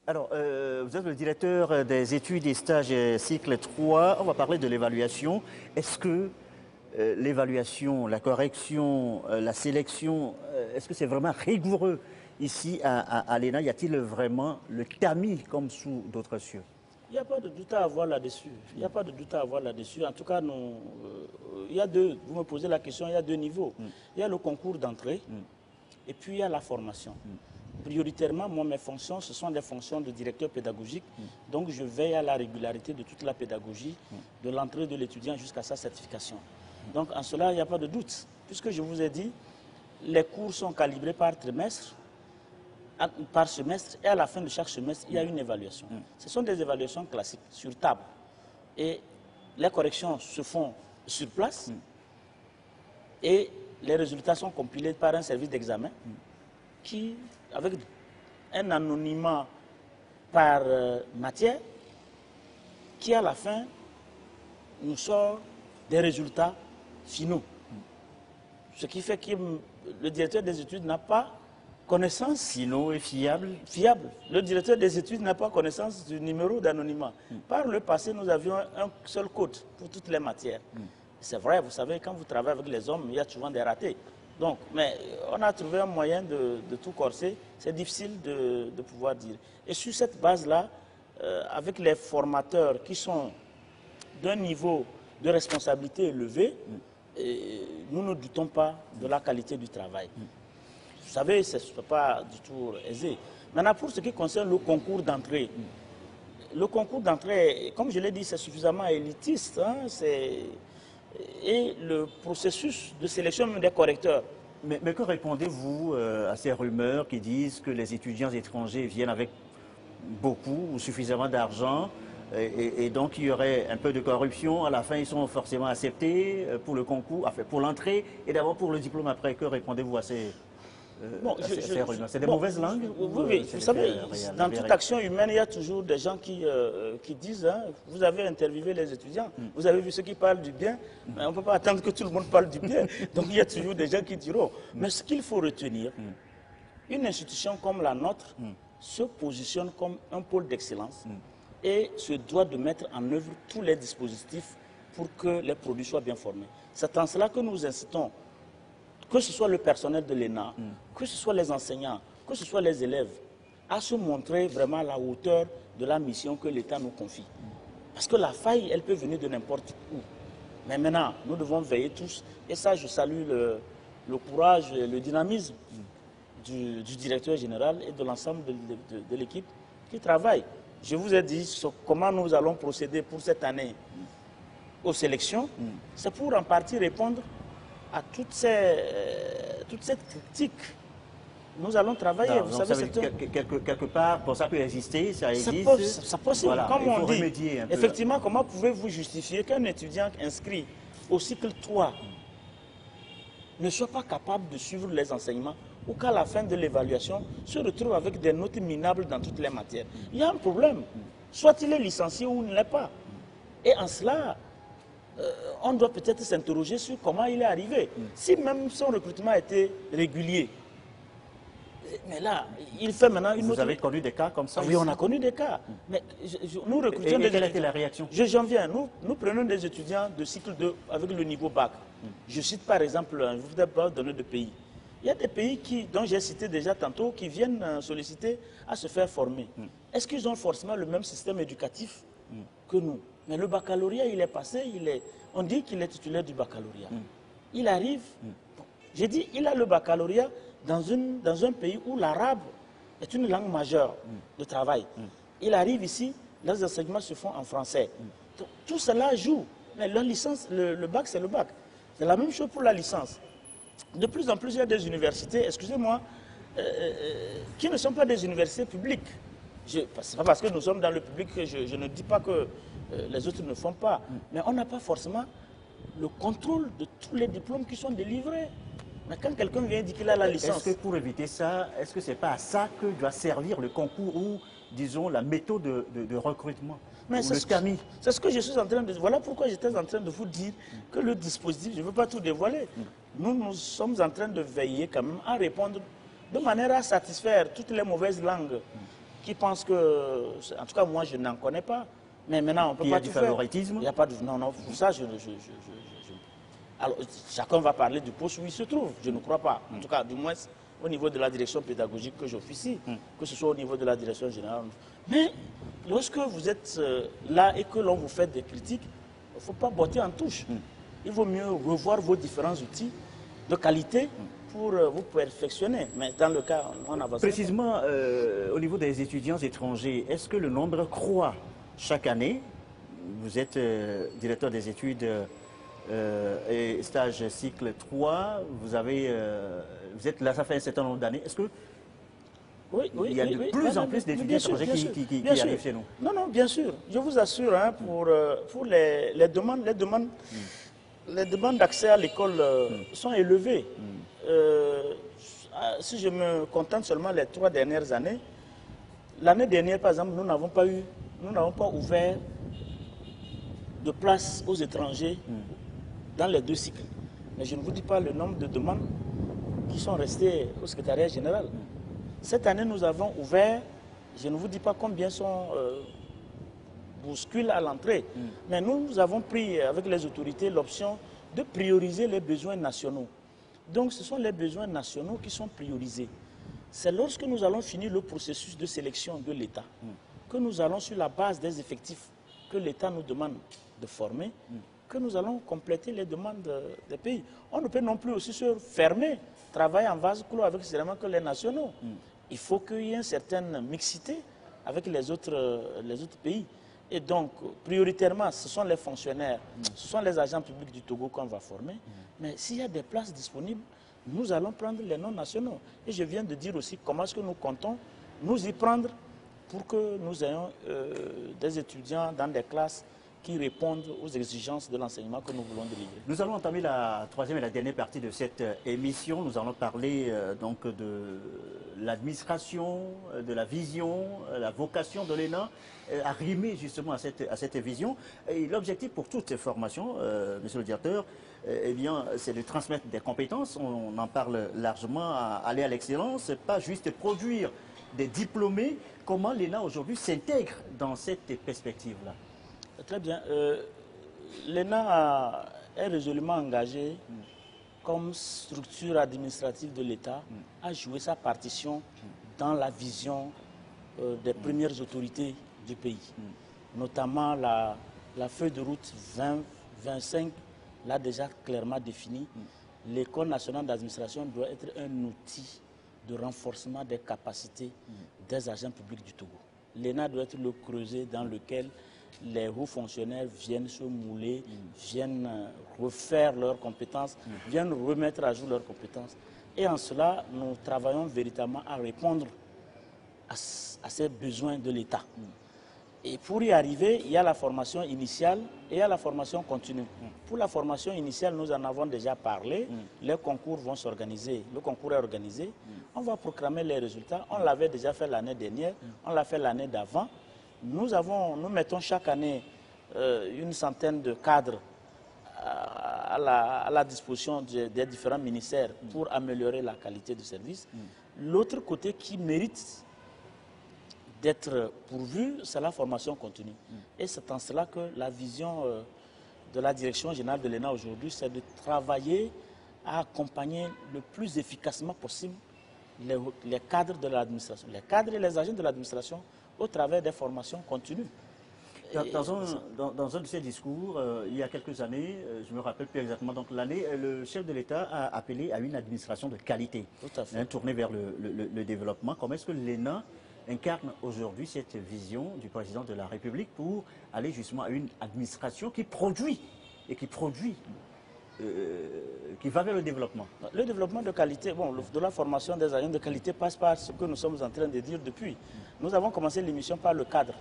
Alors, vous êtes le directeur des études et stages cycle 3. On va parler de l'évaluation. Est-ce que l'évaluation, la correction, la sélection, est-ce que c'est vraiment rigoureux ici à l'ENA? Y a-t-il vraiment le tamis comme sous d'autres cieux? Il n'y a pas de doute à avoir là-dessus. Il n'y a pas de doute à avoir là-dessus. En tout cas, il y a deux, vous me posez la question, il y a deux niveaux. Il y a le concours d'entrée et puis il y a la formation. Prioritairement, moi, mes fonctions, ce sont des fonctions de directeur pédagogique. Donc, je veille à la régularité de toute la pédagogie, de l'entrée de l'étudiant jusqu'à sa certification. Donc, en cela, il n'y a pas de doute. Puisque je vous ai dit, les cours sont calibrés par trimestre, par semestre, et à la fin de chaque semestre, il y a une évaluation. Ce sont des évaluations classiques, sur table. Et les corrections se font sur place, et les résultats sont compilés par un service d'examen qui, avec un anonymat par matière, qui à la fin nous sort des résultats finaux. Ce qui fait que le directeur des études n'a pas connaissance. Finaux et fiable. Fiable. Le directeur des études n'a pas connaissance du numéro d'anonymat. Par le passé, nous avions un seul code pour toutes les matières. C'est vrai, vous savez, quand vous travaillez avec les hommes, il y a souvent des ratés. Donc, mais on a trouvé un moyen de tout corser. C'est difficile de pouvoir dire. Et sur cette base-là, avec les formateurs qui sont d'un niveau de responsabilité élevé, nous ne doutons pas de la qualité du travail. Vous savez, ce n'est pas du tout aisé. Maintenant, pour ce qui concerne le concours d'entrée, le concours d'entrée, comme je l'ai dit, c'est suffisamment élitiste. Hein, et le processus de sélection des correcteurs. Mais que répondez-vous à ces rumeurs qui disent que les étudiants étrangers viennent avec beaucoup ou suffisamment d'argent et donc il y aurait un peu de corruption? À la fin, ils sont forcément acceptés pour le concours, enfin pour l'entrée et d'abord pour le diplôme après. Que répondez-vous à ces rumeurs? C'est des mauvaises langues? Oui, vous savez, dans toute action humaine, il y a toujours des gens qui disent, hein, vous avez interviewé les étudiants, vous avez vu ceux qui parlent du bien, mais on ne peut pas attendre que tout le monde parle du bien. Donc il y a toujours des gens qui diront. Mais ce qu'il faut retenir, une institution comme la nôtre se positionne comme un pôle d'excellence et se doit de mettre en œuvre tous les dispositifs pour que les produits soient bien formés. C'est en cela que nous incitons, que ce soit le personnel de l'ENA, que ce soit les enseignants, que ce soit les élèves, à se montrer vraiment à la hauteur de la mission que l'État nous confie. Parce que la faille, elle peut venir de n'importe où. Mais maintenant, nous devons veiller tous, et ça, je salue le courage et le dynamisme du directeur général et de l'ensemble de l'équipe qui travaille. Je vous ai dit comment nous allons procéder pour cette année aux sélections. C'est pour en partie répondre à toute cette critique. Nous allons travailler. Non, vous savez, quelque part, pour ça peut exister, ça existe. C'est possible. Voilà, comme on dit, effectivement, peu. Comment pouvez-vous justifier qu'un étudiant inscrit au cycle 3 ne soit pas capable de suivre les enseignements ou qu'à la fin de l'évaluation se retrouve avec des notes minables dans toutes les matières? Il y a un problème. Soit il est licencié ou il ne l'est pas. Et en cela, on doit peut-être s'interroger sur comment il est arrivé. Si même son recrutement était régulier, mais là, il fait maintenant une autre... Vous avez connu des cas comme ça? Oui, on a connu des cas. Mais nous recrutons et quelle était la réaction? J'en viens. Nous prenons des étudiants de cycle 2 avec le niveau bac. Je cite par exemple, je ne voudrais pas donner de pays. Il y a des pays dont j'ai cité déjà tantôt qui viennent solliciter à se faire former. Est-ce qu'ils ont forcément le même système éducatif que nous? Mais le baccalauréat, il est passé, on dit qu'il est titulaire du baccalauréat. Il arrive, j'ai dit, il a le baccalauréat dans un pays où l'arabe est une langue majeure de travail. Il arrive ici, les enseignements se font en français. Donc, tout cela joue. Mais la licence, le bac, c'est le bac. C'est la même chose pour la licence. De plus en plus, il y a des universités, excusez-moi, qui ne sont pas des universités publiques. c'est pas parce que nous sommes dans le public que je ne dis pas que les autres ne font pas. Mais on n'a pas forcément le contrôle de tous les diplômes qui sont délivrés. Mais quand quelqu'un vient dire qu'il a la licence... Est-ce que pour éviter ça, est-ce que ce n'est pas à ça que doit servir le concours ou, disons, la méthode de recrutement? Mais c'est ce que je suis en train de... Voilà pourquoi j'étais en train de vous dire que le dispositif, je ne veux pas tout dévoiler. Nous sommes en train de veiller quand même à répondre de manière à satisfaire toutes les mauvaises langues qui pensent que... En tout cas, moi, je n'en connais pas. Mais maintenant, on ne peut pas tout faire. Il n'y a pas de... Non, non, pour ça, alors, chacun va parler du poste où il se trouve. Je ne crois pas. En tout cas, du moins, au niveau de la direction pédagogique que j'officie, que ce soit au niveau de la direction générale. Mais lorsque vous êtes là et que l'on vous fait des critiques, il ne faut pas botter en touche. Il vaut mieux revoir vos différents outils de qualité pour vous perfectionner. Mais dans le cas, on avance. Précisément, au niveau des étudiants étrangers, est-ce que le nombre croît chaque année? Vous êtes directeur des études et stage cycle 3, vous êtes là, ça fait un certain nombre d'années. Est-ce que il y a de plus en plus d'étudiants étrangers qui arrivent chez nous? Non, non, bien sûr. Je vous assure, hein, pour les demandes d'accès à l'école sont élevées. Si je me contente seulement les 3 dernières années, l'année dernière, par exemple, nous n'avons pas ouvert de place aux étrangers dans les 2 cycles. Mais je ne vous dis pas le nombre de demandes qui sont restées au secrétariat général. Cette année, nous avons ouvert, je ne vous dis pas combien sont bousculés à l'entrée, mais nous avons pris avec les autorités l'option de prioriser les besoins nationaux. Donc ce sont les besoins nationaux qui sont priorisés. C'est lorsque nous allons finir le processus de sélection de l'État que nous allons, sur la base des effectifs que l'État nous demande de former, que nous allons compléter les demandes des pays. On ne peut non plus aussi se fermer, travailler en vase clos avec seulement que les nationaux. Il faut qu'il y ait une certaine mixité avec les autres pays. Et donc, prioritairement, ce sont les fonctionnaires, ce sont les agents publics du Togo qu'on va former. Mais s'il y a des places disponibles, nous allons prendre les non-nationaux. Et je viens de dire aussi comment est-ce que nous comptons nous y prendre pour que nous ayons des étudiants dans des classes qui répondent aux exigences de l'enseignement que nous voulons délivrer. Nous allons entamer la 3e et la dernière partie de cette émission. Nous allons parler donc de l'administration, de la vision, la vocation de l'ENA, arrimer justement à cette vision. Et l'objectif pour toutes ces formations, monsieur le directeur, eh bien, c'est de transmettre des compétences. On en parle largement, aller à l'excellence, pas juste produire des diplômés. Comment l'ENA aujourd'hui s'intègre dans cette perspective-là? Très bien. L'ENA est résolument engagée comme structure administrative de l'État à jouer sa partition dans la vision des premières autorités du pays. Notamment la feuille de route 2025 l'a déjà clairement défini. L'École nationale d'administration doit être un outil de renforcement des capacités des agents publics du Togo. L'ENA doit être le creuset dans lequel les hauts fonctionnaires viennent se mouler, viennent refaire leurs compétences, viennent remettre à jour leurs compétences. Et en cela, nous travaillons véritablement à répondre à ces besoins de l'État. Et pour y arriver, il y a la formation initiale et il y a la formation continue. Pour la formation initiale, nous en avons déjà parlé. Les concours vont s'organiser. Le concours est organisé. On va proclamer les résultats. On l'avait déjà fait l'année dernière. On l'a fait l'année d'avant. Nous mettons chaque année une centaine de cadres à la disposition des différents ministères pour améliorer la qualité du service. L'autre côté qui mérite d'être pourvu, c'est la formation continue. Et c'est en cela que la vision de la direction générale de l'ENA aujourd'hui, c'est de travailler à accompagner le plus efficacement possible les cadres de l'administration, les cadres et les agents de l'administration au travers des formations continues. Dans un de ses discours, il y a quelques années, je me rappelle plus exactement, donc l'année, le chef de l'État a appelé à une administration de qualité, tournée vers le développement. Comment est-ce que l'ENA incarne aujourd'hui cette vision du président de la République pour aller justement à une administration qui produit et qui produit qui va vers le développement. Le développement de qualité, bon, de la formation des agents de qualité passe par ce que nous sommes en train de dire depuis. Nous avons commencé l'émission par le cadre.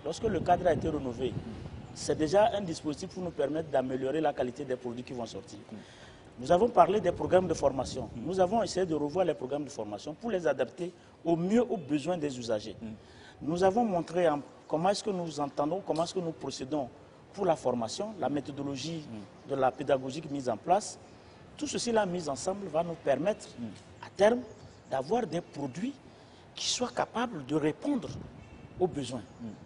Lorsque le cadre a été rénové, c'est déjà un dispositif pour nous permettre d'améliorer la qualité des produits qui vont sortir. Nous avons parlé des programmes de formation. Nous avons essayé de revoir les programmes de formation pour les adapter au mieux aux besoins des usagers. Nous avons montré comment est-ce que nous entendons, comment est-ce que nous procédons pour la formation, la méthodologie de la pédagogique mise en place. Tout ceci, la mise ensemble, va nous permettre, à terme, d'avoir des produits qui soient capables de répondre aux besoins.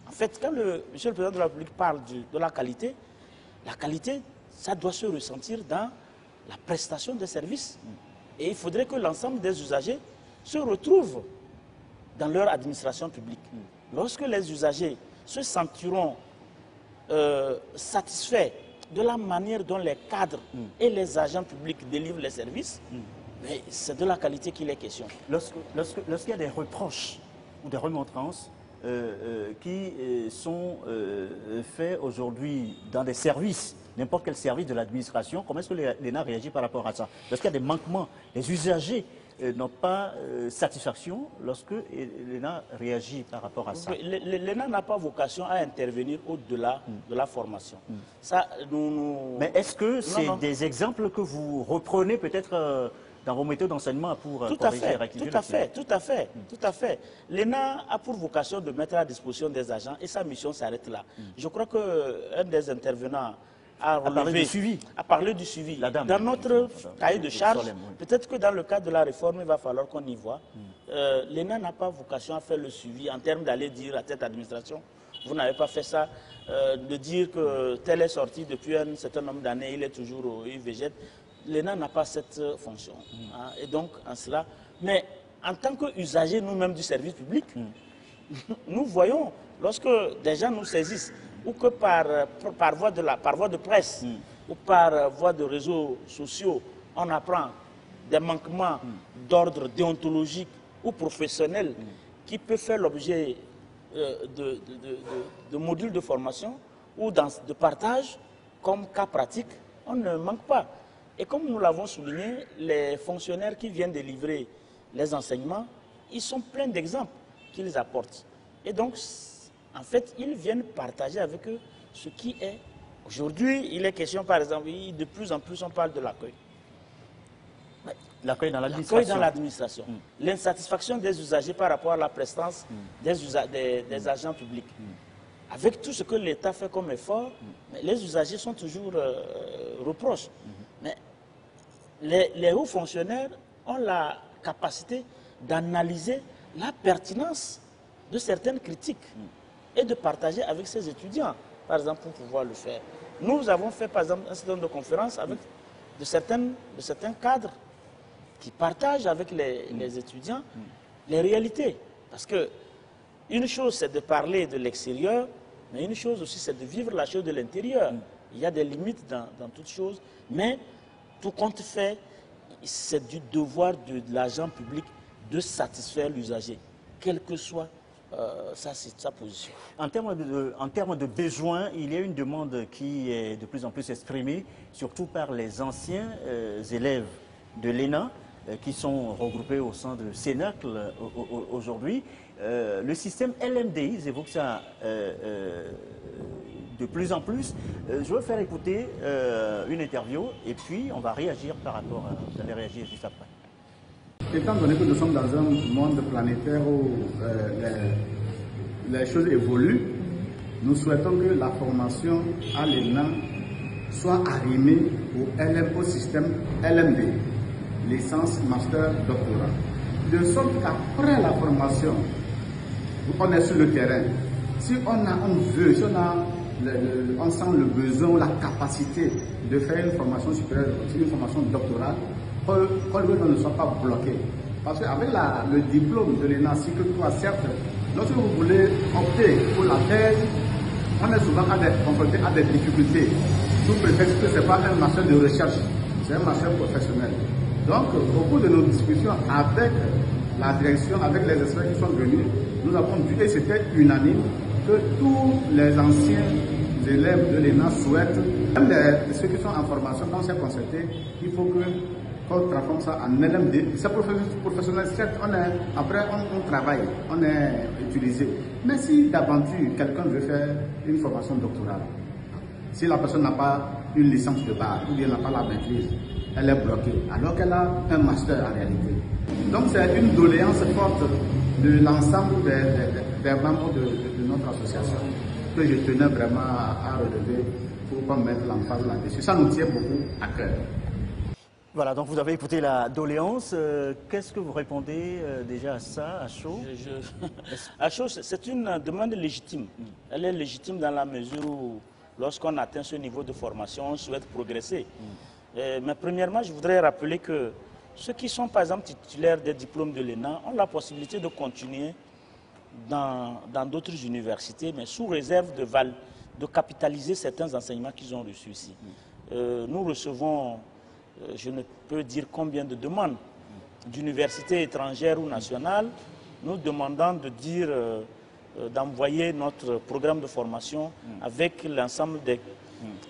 En fait, quand Monsieur le Président de la République parle de la qualité, ça doit se ressentir dans la prestation des services. Et il faudrait que l'ensemble des usagers se retrouvent dans leur administration publique. Lorsque les usagers se sentiront satisfaits de la manière dont les cadres et les agents publics délivrent les services, mais c'est de la qualité qu'il est question. Lorsqu'il y a des reproches ou des remontrances qui sont faits aujourd'hui dans des services, n'importe quel service de l'administration, comment est-ce que l'ENA réagit par rapport à ça? Lorsqu'il y a des manquements, les usagers n'ont pas satisfaction lorsque l'ENA réagit par rapport à ça. L'ENA n'a pas vocation à intervenir au-delà de la formation. Ça, Mais est-ce que c'est des exemples que vous reprenez peut-être dans vos méthodes d'enseignement pour corriger et rectifier? Tout à fait. L'ENA a pour vocation de mettre à disposition des agents et sa mission s'arrête là. Je crois qu'un des intervenants a parlé du suivi. Dans notre cahier de charge, peut-être que dans le cadre de la réforme, il va falloir qu'on y voit. L'ENA n'a pas vocation à faire le suivi en termes d'aller dire à cette administration, vous n'avez pas fait ça, de dire que tel est sorti depuis un certain nombre d'années, il est toujours, il végète. L'ENA n'a pas cette fonction. Et donc, en cela, mais en tant qu'usagers nous-mêmes du service public, nous voyons, lorsque des gens nous saisissent, ou que par voie de presse, ou par voie de réseaux sociaux, on apprend des manquements d'ordre déontologique ou professionnel qui peuvent faire l'objet de modules de formation ou de partage comme cas pratique, on ne manque pas. Et comme nous l'avons souligné, les fonctionnaires qui viennent délivrer les enseignements, ils sont pleins d'exemples qu'ils apportent. Et donc, en fait, ils viennent partager avec eux ce qui est. Aujourd'hui, il est question, par exemple, de plus en plus, on parle de l'accueil. L'accueil dans l'administration. L'insatisfaction des usagers par rapport à la prestance des agents publics. Avec tout ce que l'État fait comme effort, les usagers sont toujours reproches. Mais les hauts fonctionnaires ont la capacité d'analyser la pertinence de certaines critiques et de partager avec ses étudiants, par exemple, pour pouvoir le faire. Nous avons fait, par exemple, un certain nombre de conférences avec de certains cadres qui partagent avec les étudiants les réalités. Parce que une chose, c'est de parler de l'extérieur, mais une chose aussi, c'est de vivre la chose de l'intérieur. Il y a des limites dans toute chose, mais tout compte fait, c'est du devoir de l'agent public de satisfaire l'usager, quelle que soit sa position. En termes de besoins, il y a une demande qui est de plus en plus exprimée, surtout par les anciens élèves de l'ENA qui sont regroupés au sein de Cénacle aujourd'hui. Le système LMDI, ils évoquent ça de plus en plus. Je vais faire écouter une interview et puis on va réagir par rapport à... Vous allez réagir juste après. Étant donné que nous sommes dans un monde planétaire où les choses évoluent, nous souhaitons que la formation à l'ENA soit arrimée au système LMD, licence, master, doctorat. De sorte qu'après la formation, on est sur le terrain. Si on sent le besoin ou la capacité de faire une formation supérieure, une formation doctorale, qu'on ne soit pas bloqué. Parce qu'avec le diplôme de l'ENA, cycle 3, certes, lorsque vous voulez opter pour la thèse, on est souvent confronté à des difficultés. Tout prétexte que ce n'est pas un master de recherche, c'est un master professionnel. Donc, au cours de nos discussions avec la direction, avec les experts qui sont venus, nous avons vu, et c'était unanime, que tous les anciens élèves de l'ENA souhaitent, même ceux qui sont en formation, quand c'est constaté, il faut qu'on transforme ça en LMD. C'est professionnel, certes, après on travaille, on est utilisé. Mais si d'aventure quelqu'un veut faire une formation doctorale, si la personne n'a pas une licence de base ou bien n'a pas la maîtrise, elle est bloquée, alors qu'elle a un master en réalité. Donc c'est une doléance forte de l'ensemble des membres de notre association que je tenais vraiment à relever pour qu'on mette l'emphase là-dessus. Ça nous tient beaucoup à cœur. Voilà, donc vous avez écouté la doléance. Qu'est-ce que vous répondez déjà à ça, à chaud? À chaud, c'est une demande légitime. Elle est légitime dans la mesure où, lorsqu'on atteint ce niveau de formation, on souhaite progresser. Mais premièrement, je voudrais rappeler que ceux qui sont, par exemple, titulaires des diplômes de l'ENA ont la possibilité de continuer dans d'autres universités, mais sous réserve de capitaliser certains enseignements qu'ils ont reçus ici. Nous recevons, je ne peux dire combien de demandes d'universités étrangères ou nationales, nous demandant d'envoyer notre programme de formation avec l'ensemble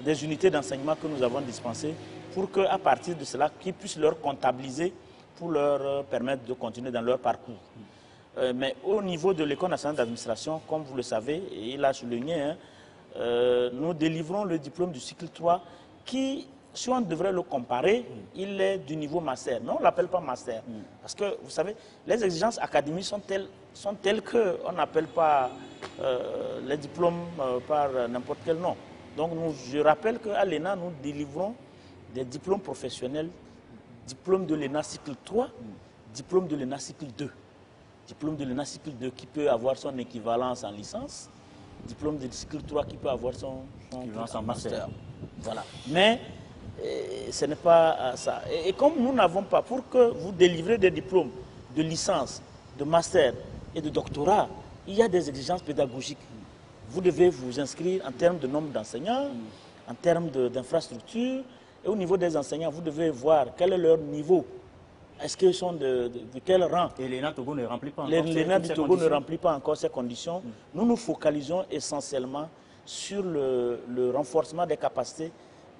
des unités d'enseignement que nous avons dispensées pour qu'à partir de cela, qu'ils puissent leur comptabiliser pour leur permettre de continuer dans leur parcours. Mais au niveau de l'École nationale d'administration, comme vous le savez, et il a souligné, nous délivrons le diplôme du cycle 3 qui, si on devrait le comparer, il est du niveau master. Mais on ne l'appelle pas master. Parce que, vous savez, les exigences académiques sont telles qu'on n'appelle pas les diplômes par n'importe quel nom. Donc, je rappelle qu'à l'ENA, nous délivrons des diplômes professionnels, diplôme de l'ENA cycle 3, diplôme de l'ENA cycle 2. Diplôme de l'ENA cycle 2 qui peut avoir son équivalence en licence, diplôme de cycle 3 qui peut avoir son équivalence en master. Voilà. Mais ce n'est pas ça. Et comme nous n'avons pas, pour que vous délivrez des diplômes de licence, de master et de doctorat, il y a des exigences pédagogiques. Vous devez vous inscrire en termes de nombre d'enseignants, en termes d'infrastructures, et au niveau des enseignants, vous devez voir quel est leur niveau. Est-ce qu'ils sont de quel rang? Et l'ENA Togo ne remplit pas encore l'ENA du Togo ne remplit pas encore ces conditions. Nous nous focalisons essentiellement sur le renforcement des capacités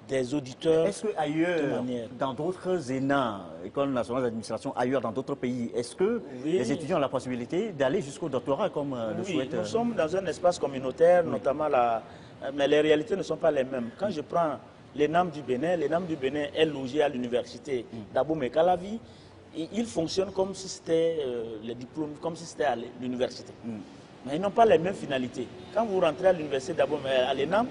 des auditeurs. Est-ce qu'ailleurs, dans d'autres ENA, École nationale d'administration, ailleurs dans d'autres pays, est-ce que les étudiants ont la possibilité d'aller jusqu'au doctorat comme le souhaitent? Nous sommes dans un espace communautaire, notamment mais les réalités ne sont pas les mêmes. Quand je prends l'ENAM du Bénin est logé à l'université d'Abomey-Calavi. Ils fonctionnent comme si c'était les diplômes, comme si c'était à l'université. Mais ils n'ont pas les mêmes finalités. Quand vous rentrez à l'université d'Abomey, à l'ENAM,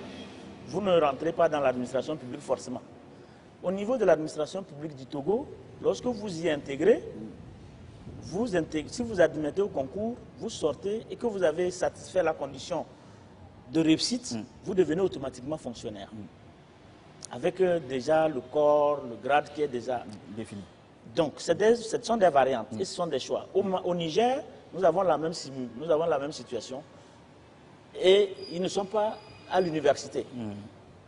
vous ne rentrez pas dans l'administration publique forcément. Au niveau de l'administration publique du Togo, lorsque vous y intégrez, si vous admettez au concours, vous sortez et que vous avez satisfait la condition de réussite, vous devenez automatiquement fonctionnaire. Avec déjà le corps, le grade qui est déjà défini. Donc, ce sont des variantes et ce sont des choix. Au Niger, nous avons la même situation et ils ne sont pas à l'université.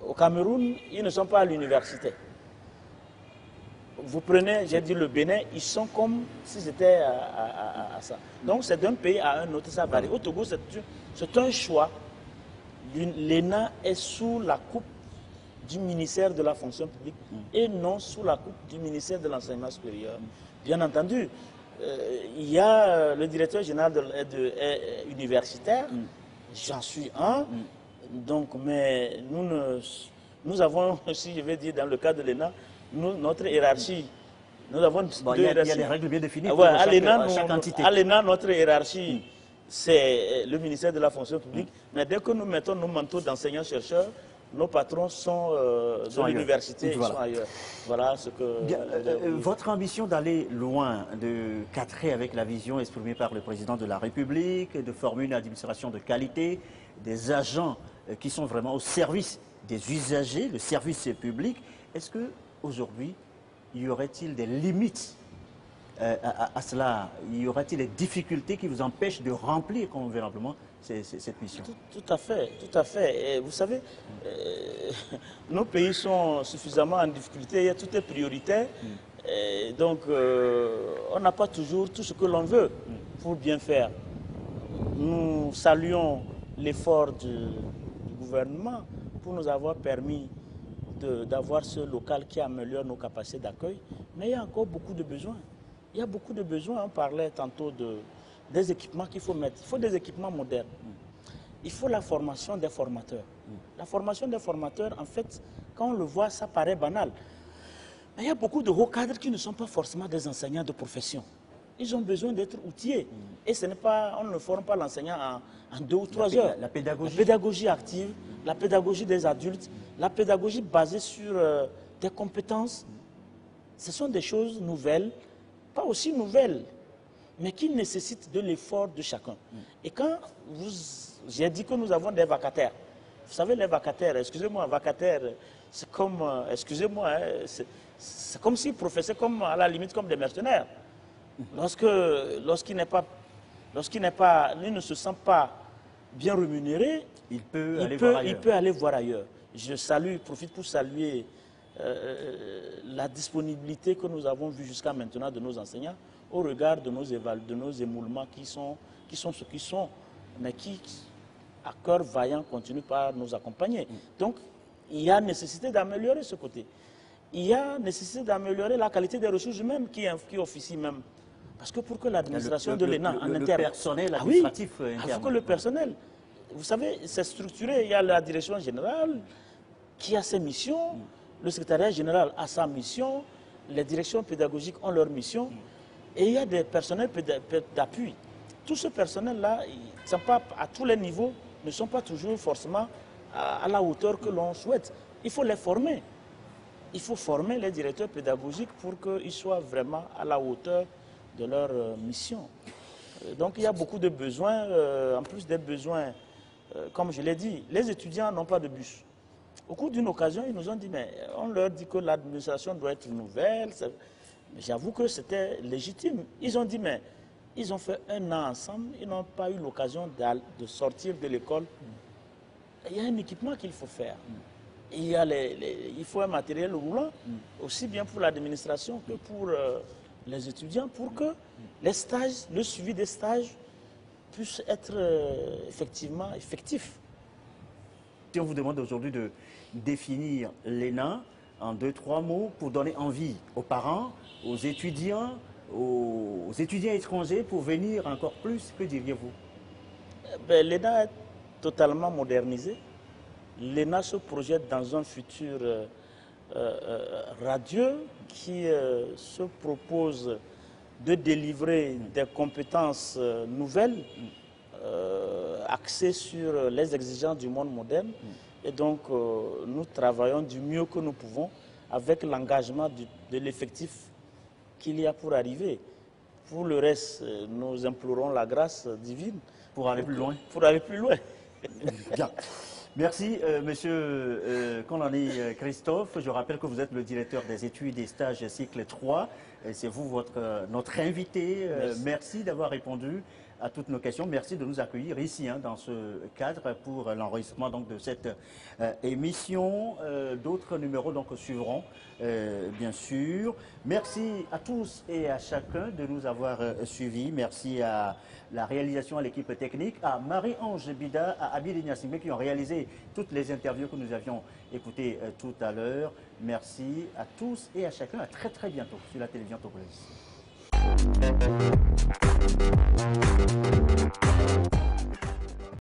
Au Cameroun, ils ne sont pas à l'université. Vous prenez, j'ai dit le Bénin, ils sont comme si c'était à ça. Donc, c'est d'un pays à un autre, ça varie. Au Togo, c'est un choix. L'ENA est sous la coupe du ministère de la fonction publique et non sous la coupe du ministère de l'enseignement supérieur. Bien entendu, il y a le directeur général universitaire, j'en suis un, donc, mais nous avons, si je vais dire dans le cas de l'ENA, notre hiérarchie, nous avons deux hiérarchies. Il y a des règles bien définies pour chaque entité. À l'ENA, notre hiérarchie, c'est le ministère de la fonction publique, mais dès que nous mettons nos manteaux d'enseignants-chercheurs, nos patrons sont de l'université, ils sont ailleurs. Voilà ce que... votre ambition d'aller loin, de cadrer avec la vision exprimée par le président de la République, de former une administration de qualité, des agents qui sont vraiment au service des usagers, le service public, est-ce qu'aujourd'hui, y aurait-il des limites à cela? Y aurait-il des difficultés qui vous empêchent de remplir convenablement cette mission? Tout à fait, tout à fait. Et vous savez, nos pays sont suffisamment en difficulté, tout est prioritaire. Et donc, on n'a pas toujours tout ce que l'on veut pour bien faire. Nous saluons l'effort du gouvernement pour nous avoir permis d'avoir ce local qui améliore nos capacités d'accueil. Mais il y a encore beaucoup de besoins. Il y a beaucoup de besoins. On parlait tantôt des équipements qu'il faut mettre. Il faut des équipements modernes. Il faut la formation des formateurs. La formation des formateurs, en fait, quand on le voit, ça paraît banal. Mais il y a beaucoup de hauts cadres qui ne sont pas forcément des enseignants de profession. Ils ont besoin d'être outillés. Et ce n'est pas, on ne forme pas l'enseignant en 2 ou 3 heures. La pédagogie. La pédagogie active, la pédagogie des adultes, la pédagogie basée sur des compétences. Ce sont des choses nouvelles, pas aussi nouvelles, mais qui nécessitent de l'effort de chacun. Et quand j'ai dit que nous avons des vacataires, vous savez, les vacataires, excusez-moi, vacataires, c'est comme, excusez-moi, c'est comme s'ils professaient comme, à la limite comme des mercenaires. Lorsqu'il ne se sent pas bien rémunéré, il peut aller voir ailleurs. Je profite pour saluer la disponibilité que nous avons vue jusqu'à maintenant de nos enseignants au regard de nos émoulements qui sont ce qu'ils sont, mais qui, à cœur vaillant, continuent par nous accompagner. Donc, il y a nécessité d'améliorer ce côté. Il y a nécessité d'améliorer la qualité des ressources humaines qui officient même. Parce que pour que l'administration de l'ENA en interne... Le personnel administratif interne. Il faut que le personnel... Vous savez, c'est structuré. Il y a la direction générale qui a ses missions, le secrétariat général a sa mission, les directions pédagogiques ont leur mission, et il y a des personnels d'appui. Tout ce personnel-là, à tous les niveaux, ne sont pas toujours forcément à la hauteur que l'on souhaite. Il faut les former. Il faut former les directeurs pédagogiques pour qu'ils soient vraiment à la hauteur de leur mission. Donc il y a beaucoup de besoins, en plus des besoins, comme je l'ai dit, les étudiants n'ont pas de bus. Au cours d'une occasion, ils nous ont dit, mais on leur dit que l'administration doit être nouvelle. J'avoue que c'était légitime. Ils ont dit, mais ils ont fait 1 an ensemble, ils n'ont pas eu l'occasion de sortir de l'école. Il y a un équipement qu'il faut faire. Il faut un matériel roulant, aussi bien pour l'administration que pour les étudiants, pour que les stages, le suivi des stages puisse être effectivement effectif. Si on vous demande aujourd'hui de définir l'ENA en 2-3 mots pour donner envie aux parents, aux étudiants étrangers pour venir encore plus, que diriez-vous? L'ENA est totalement modernisée. L'ENA se projette dans un futur radieux qui se propose de délivrer des compétences nouvelles axées sur les exigences du monde moderne. Et donc, nous travaillons du mieux que nous pouvons avec l'engagement de l'effectif qu'il y a pour arriver. Pour le reste, nous implorons la grâce divine. Pour aller plus loin. Pour aller plus loin. Bien. Merci, monsieur Konani Christophe. Je rappelle que vous êtes le directeur des études et stages cycle 3. C'est vous notre invité. Merci d'avoir répondu à toutes nos questions. Merci de nous accueillir ici, dans ce cadre, pour l'enregistrement de cette émission. D'autres numéros suivront, bien sûr. Merci à tous et à chacun de nous avoir suivis. Merci à la réalisation, à l'équipe technique, à Marie-Ange Bida, à Abid Niasimbe qui ont réalisé toutes les interviews que nous avions écoutées tout à l'heure. Merci à tous et à chacun. À très très bientôt sur la télévision togolaise.